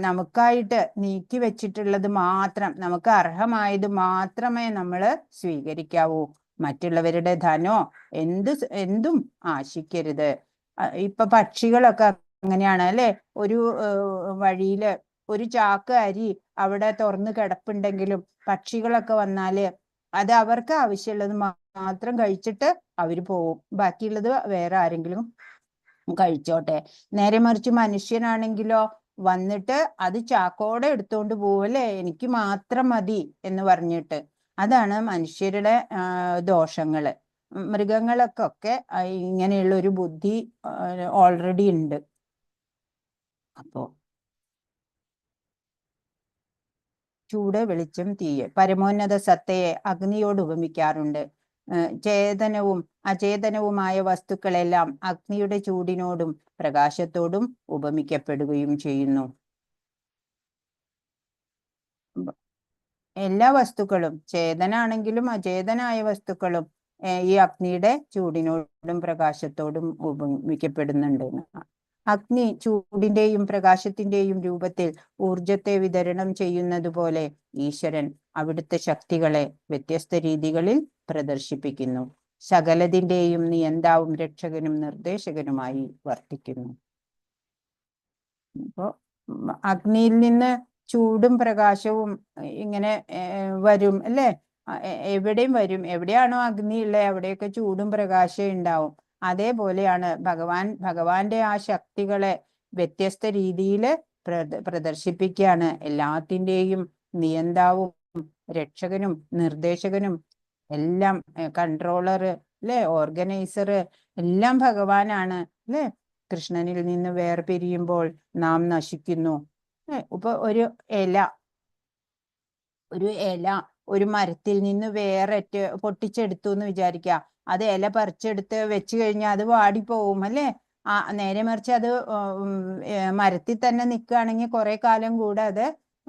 നമുക്കായിട്ട് നീക്കി വെച്ചിട്ടുള്ളത് മാത്രം, നമുക്ക് അർഹമായത് മാത്രമേ നമ്മൾ സ്വീകരിക്കാവൂ. മറ്റുള്ളവരുടെ ധനോ എന്തും ആശിക്കരുത്. ഇപ്പൊ പക്ഷികളൊക്കെ അങ്ങനെയാണ് അല്ലെ. ഒരു വഴിയില് ഒരു ചാക്ക് അരി അവിടെ തുറന്ന് കിടപ്പുണ്ടെങ്കിലും പക്ഷികളൊക്കെ വന്നാല് അത് അവർക്ക് ആവശ്യമുള്ളത് മാത്രം കഴിച്ചിട്ട് അവര് പോവും. ബാക്കിയുള്ളത് വേറെ ആരെങ്കിലും കഴിച്ചോട്ടെ. നേരെ മറിച്ച് മനുഷ്യനാണെങ്കിലോ വന്നിട്ട് അത് ചാക്കോടെ എടുത്തോണ്ട് പോവല്ലേ, എനിക്ക് മാത്രം മതി എന്ന് പറഞ്ഞിട്ട്. അതാണ് മനുഷ്യരുടെ ദോഷങ്ങള്. മൃഗങ്ങൾക്കൊക്കെ ഇങ്ങനെയുള്ള ഒരു ബുദ്ധി ഓൾറെഡി ഉണ്ട്. അപ്പോ ചൂട്, വെളിച്ചം, തീയ്. പരമോന്നത സത്തയെ അഗ്നിയോട് ഉപമിക്കാറുണ്ട്. ചേതനവും അചേതനവുമായ വസ്തുക്കളെല്ലാം അഗ്നിയുടെ ചൂടിനോടും പ്രകാശത്തോടും ഉപമിക്കപ്പെടുകയും ചെയ്യുന്നു. എല്ലാ വസ്തുക്കളും, ചേതനാണെങ്കിലും അചേതനായ വസ്തുക്കളും ഈ അഗ്നിയുടെ ചൂടിനോടും പ്രകാശത്തോടും ഉപമിക്കപ്പെടുന്നുണ്ട്. അഗ്നി ചൂടിന്റെയും പ്രകാശത്തിന്റെയും രൂപത്തിൽ ഊർജത്തെ വിതരണം ചെയ്യുന്നത് പോലെ ഈശ്വരൻ അവിടുത്തെ ശക്തികളെ വ്യത്യസ്ത രീതികളിൽ പ്രദർശിപ്പിക്കുന്നു. സകലതിന്റെയും നിയന്താവും രക്ഷകനും നിർദ്ദേശകനുമായി വർത്തിക്കുന്നു. അപ്പോ അഗ്നിയിൽ നിന്ന് ചൂടും പ്രകാശവും ഇങ്ങനെ വരും അല്ലേ. എവിടെയും വരും. എവിടെയാണോ അഗ്നി ഉള്ളത് അവിടെയൊക്കെ ചൂടും പ്രകാശവും ഉണ്ടാവും. അതേപോലെയാണ് ഭഗവാന്റെ ആ ശക്തികളെ വ്യത്യസ്ത രീതിയിൽ പ്രദർശിപ്പിക്കുകയാണ്. എല്ലാത്തിൻ്റെയും നിയന്താവും രക്ഷകനും നിർദ്ദേശകനും എല്ലാം, കൺട്രോളർ അല്ലെ, ഓർഗനൈസർ എല്ലാം ഭഗവാനാണ് അല്ലെ. കൃഷ്ണനിൽ നിന്ന് വേർപിരിയുമ്പോൾ നാം നശിക്കുന്നു. ഇപ്പൊ ഒരു ഇല ഒരു മരത്തിൽ നിന്ന് വേറെ പൊട്ടിച്ചെടുത്തു എന്ന് വിചാരിക്കുക. അത് ഇല പറിച്ചെടുത്ത് വെച്ച് കഴിഞ്ഞാൽ അത് വാടിപ്പോവും അല്ലേ. നേരെ മറിച്ച് അത് മരത്തിൽ തന്നെ നിൽക്കുകയാണെങ്കിൽ കുറെ കാലം കൂടെ അത്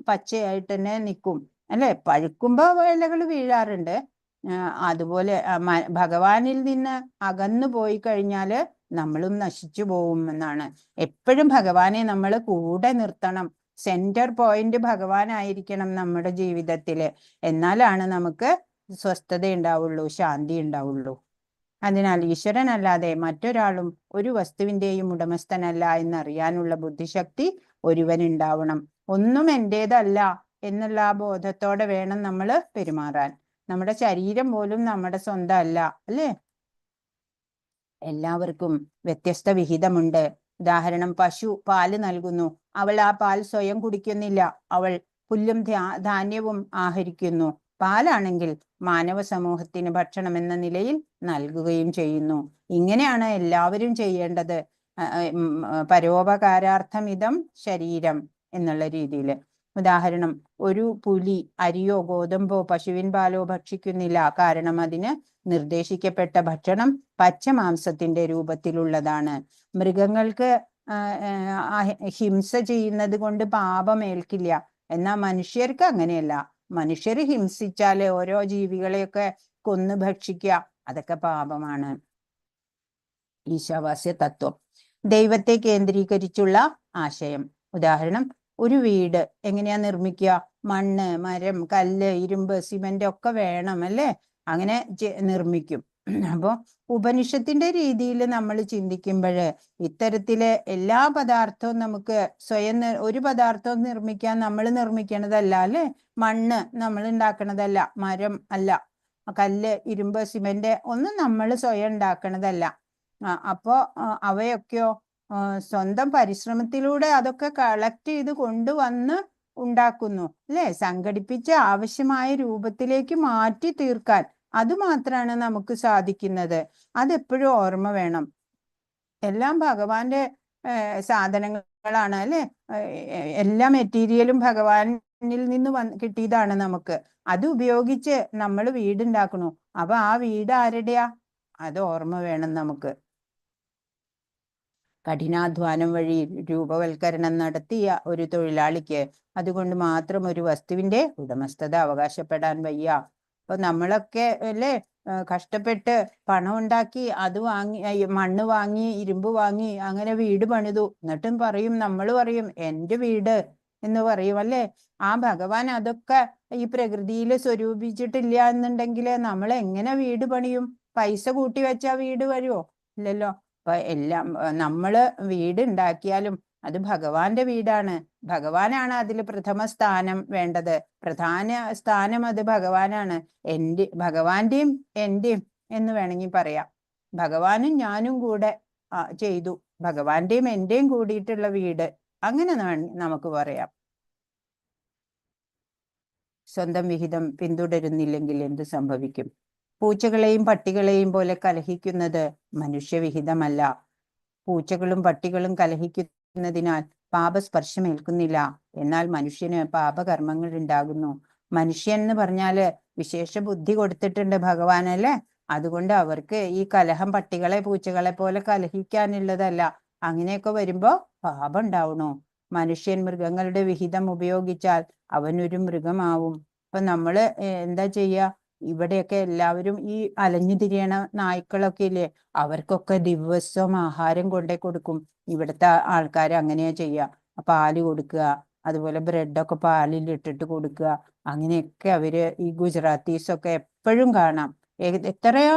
പച്ചയായിട്ട് തന്നെ നിൽക്കും അല്ലെ. പഴുക്കുമ്പോ ഇലകൾ വീഴാറുണ്ട്. അതുപോലെ ഭഗവാനിൽ നിന്ന് അകന്നു പോയി കഴിഞ്ഞാല് നമ്മളും നശിച്ചു പോവും എന്നാണ്. എപ്പോഴും ഭഗവാനെ നമ്മൾ കൂടെ നിർത്തണം. സെന്റർ പോയിന്റ് ഭഗവാനായിരിക്കണം നമ്മുടെ ജീവിതത്തില്. എന്നാലാണ് നമുക്ക് സ്വസ്ഥത ഉണ്ടാവുള്ളൂ, ശാന്തി ഉണ്ടാവുള്ളൂ. അതിനാൽ ഈശ്വരനല്ലാതെ മറ്റൊരാളും ഒരു വസ്തുവിന്റെയും ഉടമസ്ഥനല്ല എന്നറിയാനുള്ള ബുദ്ധിശക്തി ഒരുവനുണ്ടാവണം. ഒന്നും എന്റേതല്ല എന്നുള്ള ആ ബോധത്തോടെ വേണം നമ്മൾ പെരുമാറാൻ. നമ്മുടെ ശരീരം പോലും നമ്മുടെ സ്വന്തം അല്ല അല്ലേ. എല്ലാവർക്കും വ്യത്യസ്ത വിഹിതമുണ്ട്. ഉദാഹരണം, പശു പാല് നൽകുന്നു. അവൾ ആ പാൽ സ്വയം കുടിക്കുന്നില്ല. അവൾ പുല്ലും ധാന്യവും ആഹരിക്കുന്നു. പാലാണെങ്കിൽ മാനവ സമൂഹത്തിന് ഭക്ഷണം എന്ന നിലയിൽ നൽകുകയും ചെയ്യുന്നു. ഇങ്ങനെയാണ് എല്ലാവരും ചെയ്യേണ്ടത്. പരോപകാരാർത്ഥമിതം ശരീരം എന്നുള്ള രീതിയിൽ. ഉദാഹരണം, ഒരു പുലി അരിയോ ഗോതമ്പോ പശുവിൻ പാലോ ഭക്ഷിക്കുന്നില്ല. കാരണം അതിന് നിർദ്ദേശിക്കപ്പെട്ട ഭക്ഷണം പച്ചമാംസത്തിന്റെ രൂപത്തിലുള്ളതാണ്. മൃഗങ്ങൾക്ക് ഹിംസ ചെയ്യുന്നത് കൊണ്ട് പാപമേൽക്കില്ല. എന്നാൽ മനുഷ്യർക്ക് അങ്ങനെയല്ല. മനുഷ്യർ ഹിംസിച്ചാല് ഓരോ ജീവികളെയൊക്കെ കൊന്നു ഭക്ഷിക്കുക, അതൊക്കെ പാപമാണ്. ഈശാവാസ്യ തത്വം. ദൈവത്തെ കേന്ദ്രീകരിച്ചുള്ള ആശയം. ഉദാഹരണം, ഒരു വീട് എങ്ങനെയാ നിർമ്മിക്കുക? മണ്ണ്, മരം, കല്ല്, ഇരുമ്പ്, സിമന്റ് ഒക്കെ വേണം അല്ലേ. അങ്ങനെ നിർമ്മിക്കും. അപ്പോ ഉപനിഷത്തിന്റെ രീതിയിൽ നമ്മൾ ചിന്തിക്കുമ്പോൾ ഇത്തരത്തില് എല്ലാ പദാർത്ഥവും നമുക്ക് സ്വയം ഒരു പദാർത്ഥവും നിർമ്മിക്കാൻ നമ്മൾ നിർമ്മിക്കണതല്ല അല്ലെ. മണ്ണ് നമ്മൾ ഉണ്ടാക്കണതല്ല, മരം അല്ല, കല്ല്, ഇരുമ്പ്, സിമന്റ് ഒന്നും നമ്മൾ സ്വയം ഉണ്ടാക്കണതല്ല. അപ്പോ അവയൊക്കെയോ സ്വന്തം പരിശ്രമത്തിലൂടെ അതൊക്കെ കളക്ട് ചെയ്ത് കൊണ്ടുവന്ന് ഉണ്ടാക്കുന്നു അല്ലെ. സംഘടിപ്പിച്ച് ആവശ്യമായ രൂപത്തിലേക്ക് മാറ്റി തീർക്കാൻ അതുമാത്രമാണ് നമുക്ക് സാധിക്കുന്നത്. അതെപ്പോഴും ഓർമ്മ വേണം. എല്ലാം ഭഗവാന്റെ സാധനങ്ങളാണ് അല്ലെ. എല്ലാ മെറ്റീരിയലും ഭഗവാനിൽ നിന്ന് കിട്ടിയതാണ് നമുക്ക്. അത് ഉപയോഗിച്ച് നമ്മൾ വീടുണ്ടാക്കണു. അപ്പൊ ആ വീട് ആരുടെയാ? അത് ഓർമ്മ വേണം നമുക്ക്. കഠിനാധ്വാനം വഴി രൂപവൽക്കരണം നടത്തിയ ഒരു തൊഴിലാളിക്ക് അതുകൊണ്ട് മാത്രം ഒരു വസ്തുവിന്റെ ഉടമസ്ഥത അവകാശപ്പെടാൻ വയ്യ. അപ്പൊ നമ്മളൊക്കെ അല്ലേ കഷ്ടപ്പെട്ട് പണം ഉണ്ടാക്കി അത് വാങ്ങി മണ്ണ് വാങ്ങി ഇരുമ്പ് വാങ്ങി അങ്ങനെ വീട് പണിതു. എന്നിട്ടും പറയും, നമ്മൾ പറയും എൻ്റെ വീട് എന്ന് പറയും അല്ലേ. ആ ഭഗവാൻ അതൊക്കെ ഈ പ്രകൃതിയിൽ സ്വരൂപിച്ചിട്ടില്ല എന്നുണ്ടെങ്കിൽ നമ്മൾ എങ്ങനെ വീട് പണിയും? പൈസ കൂട്ടി വെച്ചാ വീട് വരുമോ? ഇല്ലല്ലോ. അപ്പൊ എല്ലാം നമ്മള് വീട് ഉണ്ടാക്കിയാലും അത് ഭഗവാന്റെ വീടാണ്. ഭഗവാനാണ് അതിൽ പ്രഥമ സ്ഥാനം വേണ്ടത്. പ്രധാന സ്ഥാനം അത് ഭഗവാനാണ്. ഭഗവാന്റെയും എന്റെയും എന്ന് വേണമെങ്കിൽ പറയാം. ഭഗവാനും ഞാനും കൂടെ ചെയ്തു. ഭഗവാന്റെയും എന്റെയും കൂടിയിട്ടുള്ള വീട്, അങ്ങനെ നമുക്ക് പറയാം. സ്വന്തം വിഹിതം പിന്തുടരുന്നില്ലെങ്കിൽ എന്ത് സംഭവിക്കും? പൂച്ചകളെയും പട്ടികളെയും പോലെ കലഹിക്കുന്നത് മനുഷ്യവിഹിതമല്ല. പൂച്ചകളും പട്ടികളും കലഹിക്കുന്നതിനാൽ പാപസ്പർശമേൽക്കുന്നില്ല. എന്നാൽ മനുഷ്യന് പാപകർമ്മങ്ങൾ ഉണ്ടാകുന്നു. മനുഷ്യൻ എന്ന് പറഞ്ഞാല് വിശേഷ ബുദ്ധി കൊടുത്തിട്ടുണ്ട് ഭഗവാൻ അല്ലേ. അതുകൊണ്ട് അവർക്ക് ഈ കലഹം പട്ടികളെ പൂച്ചകളെ പോലെ കലഹിക്കാനുള്ളതല്ല. അങ്ങനെയൊക്കെ വരുമ്പോ പാപം ഉണ്ടാവണു. മനുഷ്യൻ മൃഗങ്ങളുടെ വിഹിതം ഉപയോഗിച്ചാൽ അവനൊരു മൃഗമാവും. അപ്പൊ നമ്മള് എന്താ ചെയ്യാ? ഇവിടെയൊക്കെ എല്ലാവരും ഈ അലഞ്ഞു തിരിയണ നായ്ക്കളൊക്കെ ഇല്ലേ, അവർക്കൊക്കെ ദിവസവും ആഹാരം കൊണ്ടേ കൊടുക്കും. ഇവിടുത്തെ ആൾക്കാർ അങ്ങനെയാ ചെയ്യുക. പാല് കൊടുക്കുക, അതുപോലെ ബ്രെഡൊക്കെ പാലിൽ ഇട്ടിട്ട് കൊടുക്കുക. അങ്ങനെയൊക്കെ അവര് ഈ ഗുജറാത്തീസൊക്കെ എപ്പോഴും കാണാം. എത്രയോ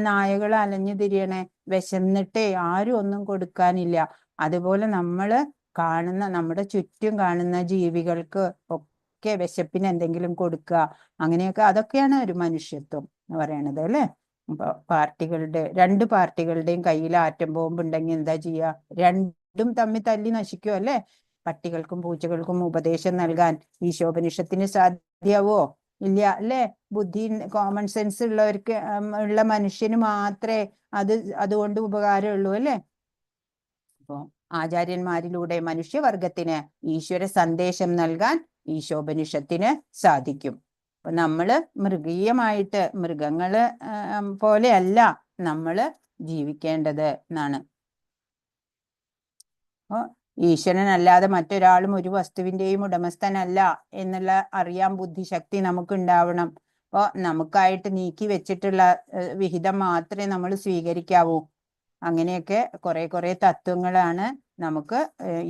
നായകൾ അലഞ്ഞു തിരിയണേ, വിശന്നിട്ടേ ആരും ഒന്നും കൊടുക്കാനില്ല. അതുപോലെ നമ്മള് കാണുന്ന നമ്മുടെ ചുറ്റും കാണുന്ന ജീവികൾക്ക് ഒക്കെ വിശപ്പിന് എന്തെങ്കിലും കൊടുക്കുക. അങ്ങനെയൊക്കെ അതൊക്കെയാണ് ഒരു മനുഷ്യത്വം എന്ന് പറയണത് അല്ലേ. അപ്പൊ രണ്ട് പാർട്ടികളുടെയും കയ്യിൽ ആറ്റം ബോംബ് ഉണ്ടെങ്കിൽ എന്താ ചെയ്യുക? രണ്ടും തമ്മിൽ തല്ലി നശിക്കും അല്ലേ. പട്ടികൾക്കും പൂച്ചകൾക്കും ഉപദേശം നൽകാൻ ഈശോപനിഷത്തിന് സാധ്യാവോ? ഇല്ല അല്ലേ. ബുദ്ധി കോമൺ സെൻസ് ഉള്ളവർക്ക് ഉള്ള മനുഷ്യന് മാത്രമേ അതുകൊണ്ട് ഉപകാരമുള്ളൂ അല്ലേ. അപ്പോ ആചാര്യന്മാരിലൂടെ മനുഷ്യവർഗത്തിന് ഈശ്വര സന്ദേശം നൽകാൻ ഈശോപനിഷത്തിന് സാധിക്കും. അപ്പൊ നമ്മള് മൃഗീയമായിട്ട് മൃഗങ്ങള് പോലെയല്ല നമ്മള് ജീവിക്കേണ്ടത് എന്നാണ്. അപ്പൊ ഈശ്വരനല്ലാതെ മറ്റൊരാളും ഒരു വസ്തുവിന്റെയും ഉടമസ്ഥനല്ല എന്നുള്ള അറിയാൻ ബുദ്ധിശക്തി നമുക്ക് ഉണ്ടാവണം. അപ്പൊ നമുക്കായിട്ട് നീക്കി വെച്ചിട്ടുള്ള വിഹിതം മാത്രമേ നമ്മൾ സ്വീകരിക്കാവൂ. അങ്ങനെയൊക്കെ കുറെ തത്വങ്ങളാണ് നമുക്ക്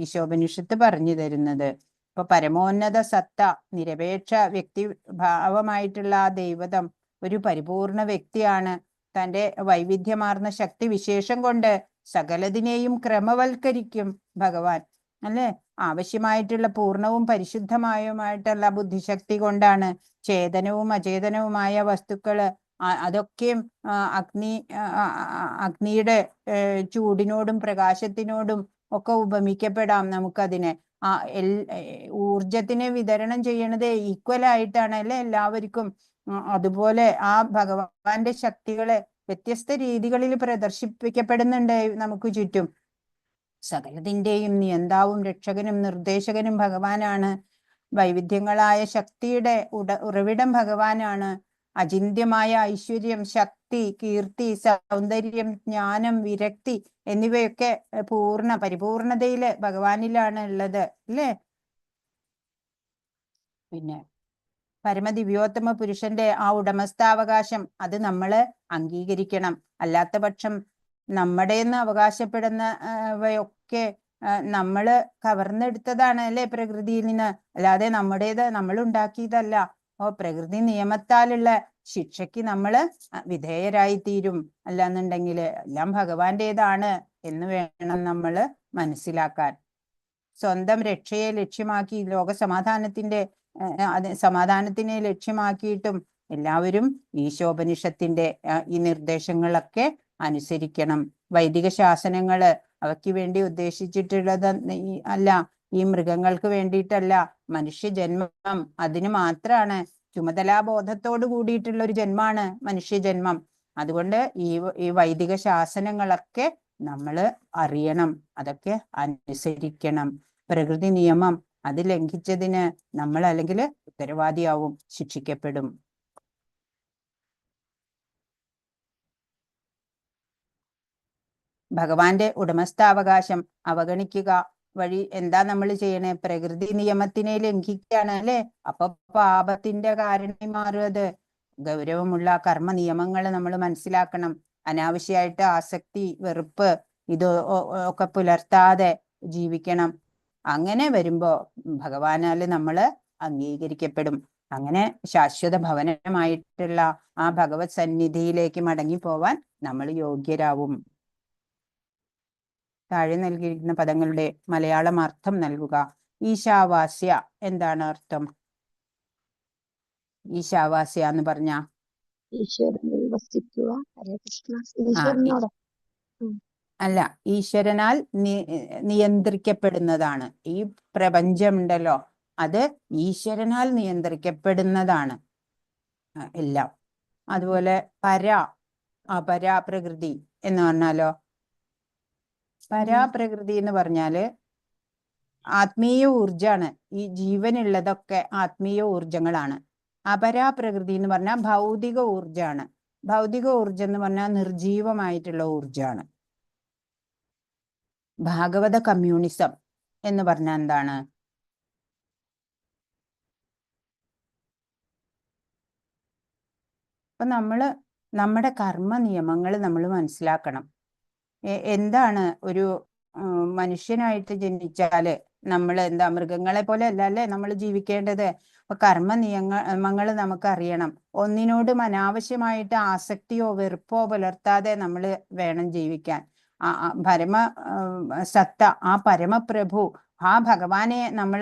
ഈശോപനിഷത്ത് പറഞ്ഞു തരുന്നത്. ഇപ്പൊ പരമോന്നത സത്ത, നിരപേക്ഷ വ്യക്തിഭാവമായിട്ടുള്ള ആ ദൈവതം ഒരു പരിപൂർണ വ്യക്തിയാണ്. തൻ്റെ വൈവിധ്യമാർന്ന ശക്തി വിശേഷം കൊണ്ട് സകലതിനെയും ക്രമവൽക്കരിക്കും ഭഗവാൻ അല്ലേ. ആവശ്യമായിട്ടുള്ള പൂർണ്ണവും പരിശുദ്ധമായുമായിട്ടുള്ള ബുദ്ധിശക്തി കൊണ്ടാണ് ചേതനവും അചേതനവുമായ വസ്തുക്കള് അതൊക്കെയും അഗ്നിയുടെ ചൂടിനോടും പ്രകാശത്തിനോടും ഒക്കെ ഉപമിക്കപ്പെടാം നമുക്കതിനെ. ഊർജത്തിനെ വിതരണം ചെയ്യണത് ഈക്വൽ ആയിട്ടാണ് അല്ലെ എല്ലാവർക്കും. അതുപോലെ ആ ഭഗവാന്റെ ശക്തികളെ വ്യത്യസ്ത രീതികളിൽ പ്രദർശിപ്പിക്കപ്പെടുന്നുണ്ട് നമുക്ക് ചുറ്റും. സകലതിൻ്റെയും നിയന്താവും രക്ഷകനും നിർദ്ദേശകനും ഭഗവാനാണ്. വൈവിധ്യങ്ങളായ ശക്തിയുടെ ഉറവിടം ഭഗവാനാണ്. അചിന്ത്യമായ ഐശ്വര്യം, ശക്തി, കീർത്തി, സൗന്ദര്യം, ജ്ഞാനം, വിരക്തി എന്നിവയൊക്കെ പരിപൂർണതയില് ഭഗവാനിലാണ് ഉള്ളത് അല്ലേ. പിന്നെ പരമദിവ്യോത്തമ പുരുഷന്റെ ആ ഉടമസ്ഥാവകാശം അത് നമ്മള് അംഗീകരിക്കണം. അല്ലാത്ത പക്ഷം നമ്മുടെന്ന് അവകാശപ്പെടുന്നവയൊക്കെ നമ്മള് കവർന്നെടുത്തതാണ് അല്ലെ പ്രകൃതിയിൽ നിന്ന്, അല്ലാതെ നമ്മൾ ഉണ്ടാക്കിയതല്ല. പ്രകൃതി നിയമത്താലുള്ള ശിക്ഷയ്ക്ക് നമ്മള് വിധേയരായി തീരും. അല്ലാന്നുണ്ടെങ്കിൽ എല്ലാം ഭഗവാന്റേതാണ് എന്ന് വേണം നമ്മള് മനസ്സിലാക്കാൻ. സ്വന്തം രക്ഷയെ ലക്ഷ്യമാക്കി സമാധാനത്തിനെ ലക്ഷ്യമാക്കിയിട്ടും എല്ലാവരും ഈശോപനിഷത്തിന്റെ ഈ നിർദ്ദേശങ്ങളൊക്കെ അനുസരിക്കണം. വൈദിക ശാസനങ്ങള് അവയ്ക്ക് വേണ്ടി ഉദ്ദേശിച്ചിട്ടുള്ളത് അല്ല, ഈ മൃഗങ്ങൾക്ക് വേണ്ടിയിട്ടല്ല. മനുഷ്യജന്മം അതിന് മാത്രമാണ്. ചുമതലാബോധത്തോട് കൂടിയിട്ടുള്ള ഒരു ജന്മാണ് മനുഷ്യജന്മം. അതുകൊണ്ട് ഈ വൈദിക ശാസനങ്ങളൊക്കെ നമ്മള് അറിയണം, അതൊക്കെ അനുസരിക്കണം. പ്രകൃതി നിയമം അത് ലംഘിച്ചതിന് നമ്മൾ അല്ലെങ്കിൽ ഉത്തരവാദിയാവും, ശിക്ഷിക്കപ്പെടും. ഭഗവാന്റെ ഉടമസ്ഥാവകാശം അവഗണിക്കുക വഴി എന്താ നമ്മൾ ചെയ്യണേ? പ്രകൃതി നിയമത്തിനെ ലംഘിക്കുകയാണ് അല്ലെ. അപ്പൊ പാപത്തിന്റെ കാരണമായി മാറുന്നത്. ഗൗരവമുള്ള കർമ്മ നിയമങ്ങൾ നമ്മൾ മനസ്സിലാക്കണം. അനാവശ്യമായിട്ട് ആസക്തി, വെറുപ്പ് ഇത് ഒക്കെ പുലർത്താതെ ജീവിക്കണം. അങ്ങനെ വരുമ്പോ ഭഗവാനാല് നമ്മള് അംഗീകരിക്കപ്പെടും. അങ്ങനെ ശാശ്വത ഭവനമായിട്ടുള്ള ആ ഭഗവത് സന്നിധിയിലേക്ക് മടങ്ങിപ്പോവാൻ നമ്മൾ യോഗ്യരാവും. താഴെ നൽകിയിരിക്കുന്ന പദങ്ങളുടെ മലയാളം അർത്ഥം നൽകുക. ഈശാവാസ്യ എന്താണ് അർത്ഥം? ഈശാവാസ്യ എന്ന് പറഞ്ഞ ഈശ്വരനിൽ വസിക്കുക. ഹരേ കൃഷ്ണ. ഈശ്വരനോട് അല്ല, ഈശ്വരനാൽ നിയന്ത്രിക്കപ്പെടുന്നതാണ്. ഈ പ്രപഞ്ചമുണ്ടല്ലോ, അത് ഈശ്വരനാൽ നിയന്ത്രിക്കപ്പെടുന്നതാണ് എല്ലാം. അതുപോലെ പരാപ്രകൃതി എന്ന് പറഞ്ഞാലോ, പരാപ്രകൃതി എന്ന് പറഞ്ഞാല് ആത്മീയ ഊർജാണ്. ഈ ജീവനുള്ളതൊക്കെ ആത്മീയ ഊർജങ്ങളാണ്. അപരാപ്രകൃതി എന്ന് പറഞ്ഞാൽ ഭൗതിക ഊർജാണ്. ഭൗതിക ഊർജം എന്ന് പറഞ്ഞാൽ നിർജീവമായിട്ടുള്ള ഊർജാണ്. ഭാഗവത കമ്മ്യൂണിസം എന്ന് പറഞ്ഞാൽ എന്താണ്? അപ്പൊ നമ്മുടെ കർമ്മ നിയമങ്ങൾ നമ്മൾ മനസ്സിലാക്കണം. എന്താണ് ഒരു മനുഷ്യനായിട്ട് ജനിച്ചാല് നമ്മൾ എന്താ മൃഗങ്ങളെ പോലെ അല്ലേ നമ്മൾ ജീവിക്കേണ്ടത്? അപ്പൊ കർമ്മ നിയമങ്ങൾ നമുക്ക് അറിയണം. ഒന്നിനോടും അനാവശ്യമായിട്ട് ആസക്തിയോ വെറുപ്പോ പുലർത്താതെ നമ്മൾ വേണം ജീവിക്കാൻ. സത്ത, ആ പരമപ്രഭു, ആ ഭഗവാനെ നമ്മൾ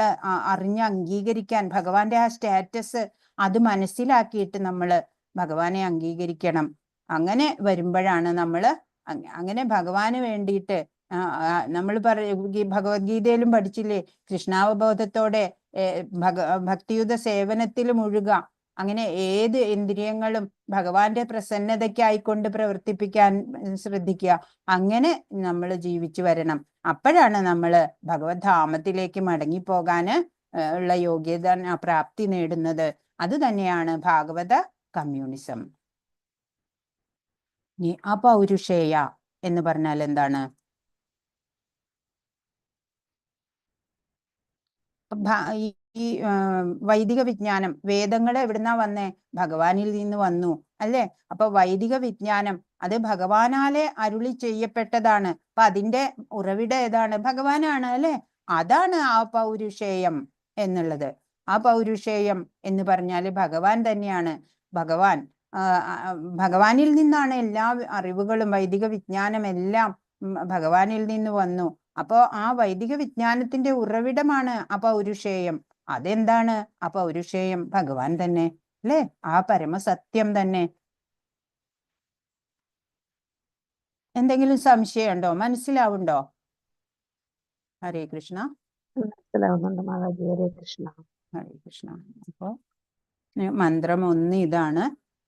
അറിഞ്ഞ് അംഗീകരിക്കാൻ, ഭഗവാന്റെ ആ സ്റ്റാറ്റസ് അത് മനസ്സിലാക്കിയിട്ട് നമ്മൾ ഭഗവാനെ അംഗീകരിക്കണം. അങ്ങനെ വരുമ്പോഴാണ് അങ്ങനെ ഭഗവാന് വേണ്ടിയിട്ട് നമ്മൾ ഭഗവത്ഗീതയിലും പഠിച്ചില്ലേ, കൃഷ്ണാവബോധത്തോടെ ഭക്തിയുത സേവനത്തിൽ മുഴുക. അങ്ങനെ ഏത് ഇന്ദ്രിയങ്ങളും ഭഗവാന്റെ പ്രസന്നതയ്ക്കായിക്കൊണ്ട് പ്രവർത്തിപ്പിക്കാൻ ശ്രദ്ധിക്കുക. അങ്ങനെ നമ്മൾ ജീവിച്ചു വരണം. അപ്പോഴാണ് നമ്മൾ ഭഗവത് ധാമത്തിലേക്ക് മടങ്ങിപ്പോകാന് ഉള്ള യോഗ്യത പ്രാപ്തി നേടുന്നത്. അത് തന്നെയാണ് ഭാഗവത കമ്മ്യൂണിസം. അപൗരുഷേയ എന്ന് പറഞ്ഞാൽ എന്താണ്? ഈ വൈദിക വിജ്ഞാനം, വേദങ്ങൾ എവിടുന്നാ വന്നേ? ഭഗവാനിൽ നിന്ന് വന്നു അല്ലേ? അപ്പൊ വൈദിക വിജ്ഞാനം അത് ഭഗവാനാലെ അരുളി ചെയ്യപ്പെട്ടതാണ്. അപ്പൊ അതിന്റെ ഉറവിടം ഏതാണ്? ഭഗവാനാണ് അല്ലെ? അതാണ് ആ പൗരുഷേയം എന്നുള്ളത്. ആ പൗരുഷേയം എന്ന് പറഞ്ഞാല് ഭഗവാൻ തന്നെയാണ്. ഭഗവാനിൽ നിന്നാണ് എല്ലാ അറിവുകളും, വൈദിക വിജ്ഞാനം എല്ലാം ഭഗവാനിൽ നിന്ന് വന്നു. അപ്പോ ആ വൈദിക വിജ്ഞാനത്തിന്റെ ഉറവിടമാണ് അപൗരുഷേയം. അതെന്താണ്? അപൗരുഷേയം ഭഗവാൻ തന്നെ അല്ലേ? ആ പരമസത്യം തന്നെ. എന്തെങ്കിലും സംശയമുണ്ടോ? മനസ്സിലാവുണ്ടോ? ഹരേ കൃഷ്ണ. മനസ്സിലാവുന്നുണ്ട് മാതാജി. ഹരേ കൃഷ്ണ. ഹരേ കൃഷ്ണ. അപ്പോ മന്ത്രം 1 ഇതാണ്.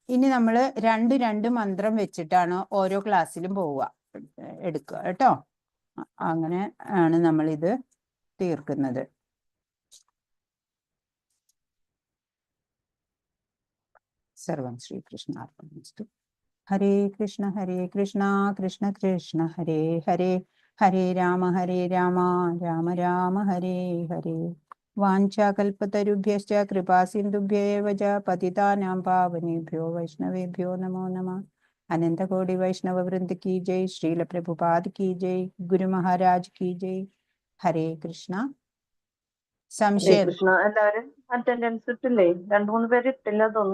ഇനി നമ്മൾ രണ്ട് മന്ത്രം വെച്ചിട്ടാണ് ഓരോ ക്ലാസ്സിലും എടുക്കുക കേട്ടോ. അങ്ങനെ ആണ് നമ്മൾ ഇത് തീർക്കുന്നത്. സർവം ശ്രീകൃഷ്ണാർപ്പണമസ്തു. ഹരേ കൃഷ്ണ കൃഷ്ണ കൃഷ്ണ ഹരേ ഹരേ, ഹരേ രാമ രാമ രാമ ഹരേ ഹരേ. വാഞ്ചാകൽപതരുഭ്യശ്ച കൃപാസിന്ധുഭ്യേവ ച പതിതാനാം പാവനേഭ്യോ വൈഷ്ണവേഭ്യോ നമോ നമഃ. അനന്തകോടി വൈഷ്ണവ വൃന്ദ की जय. श्रील प्रभुपाद की जय. गुरु महाराज की जय. ഹരേ കൃഷ്ണ. സംശയം? എല്ലാവരും അറ്റൻഡൻസ് ഇട്ടില്ലേ? 2-3 പേര് ഇട്ടില്ല തോന്നുന്നു.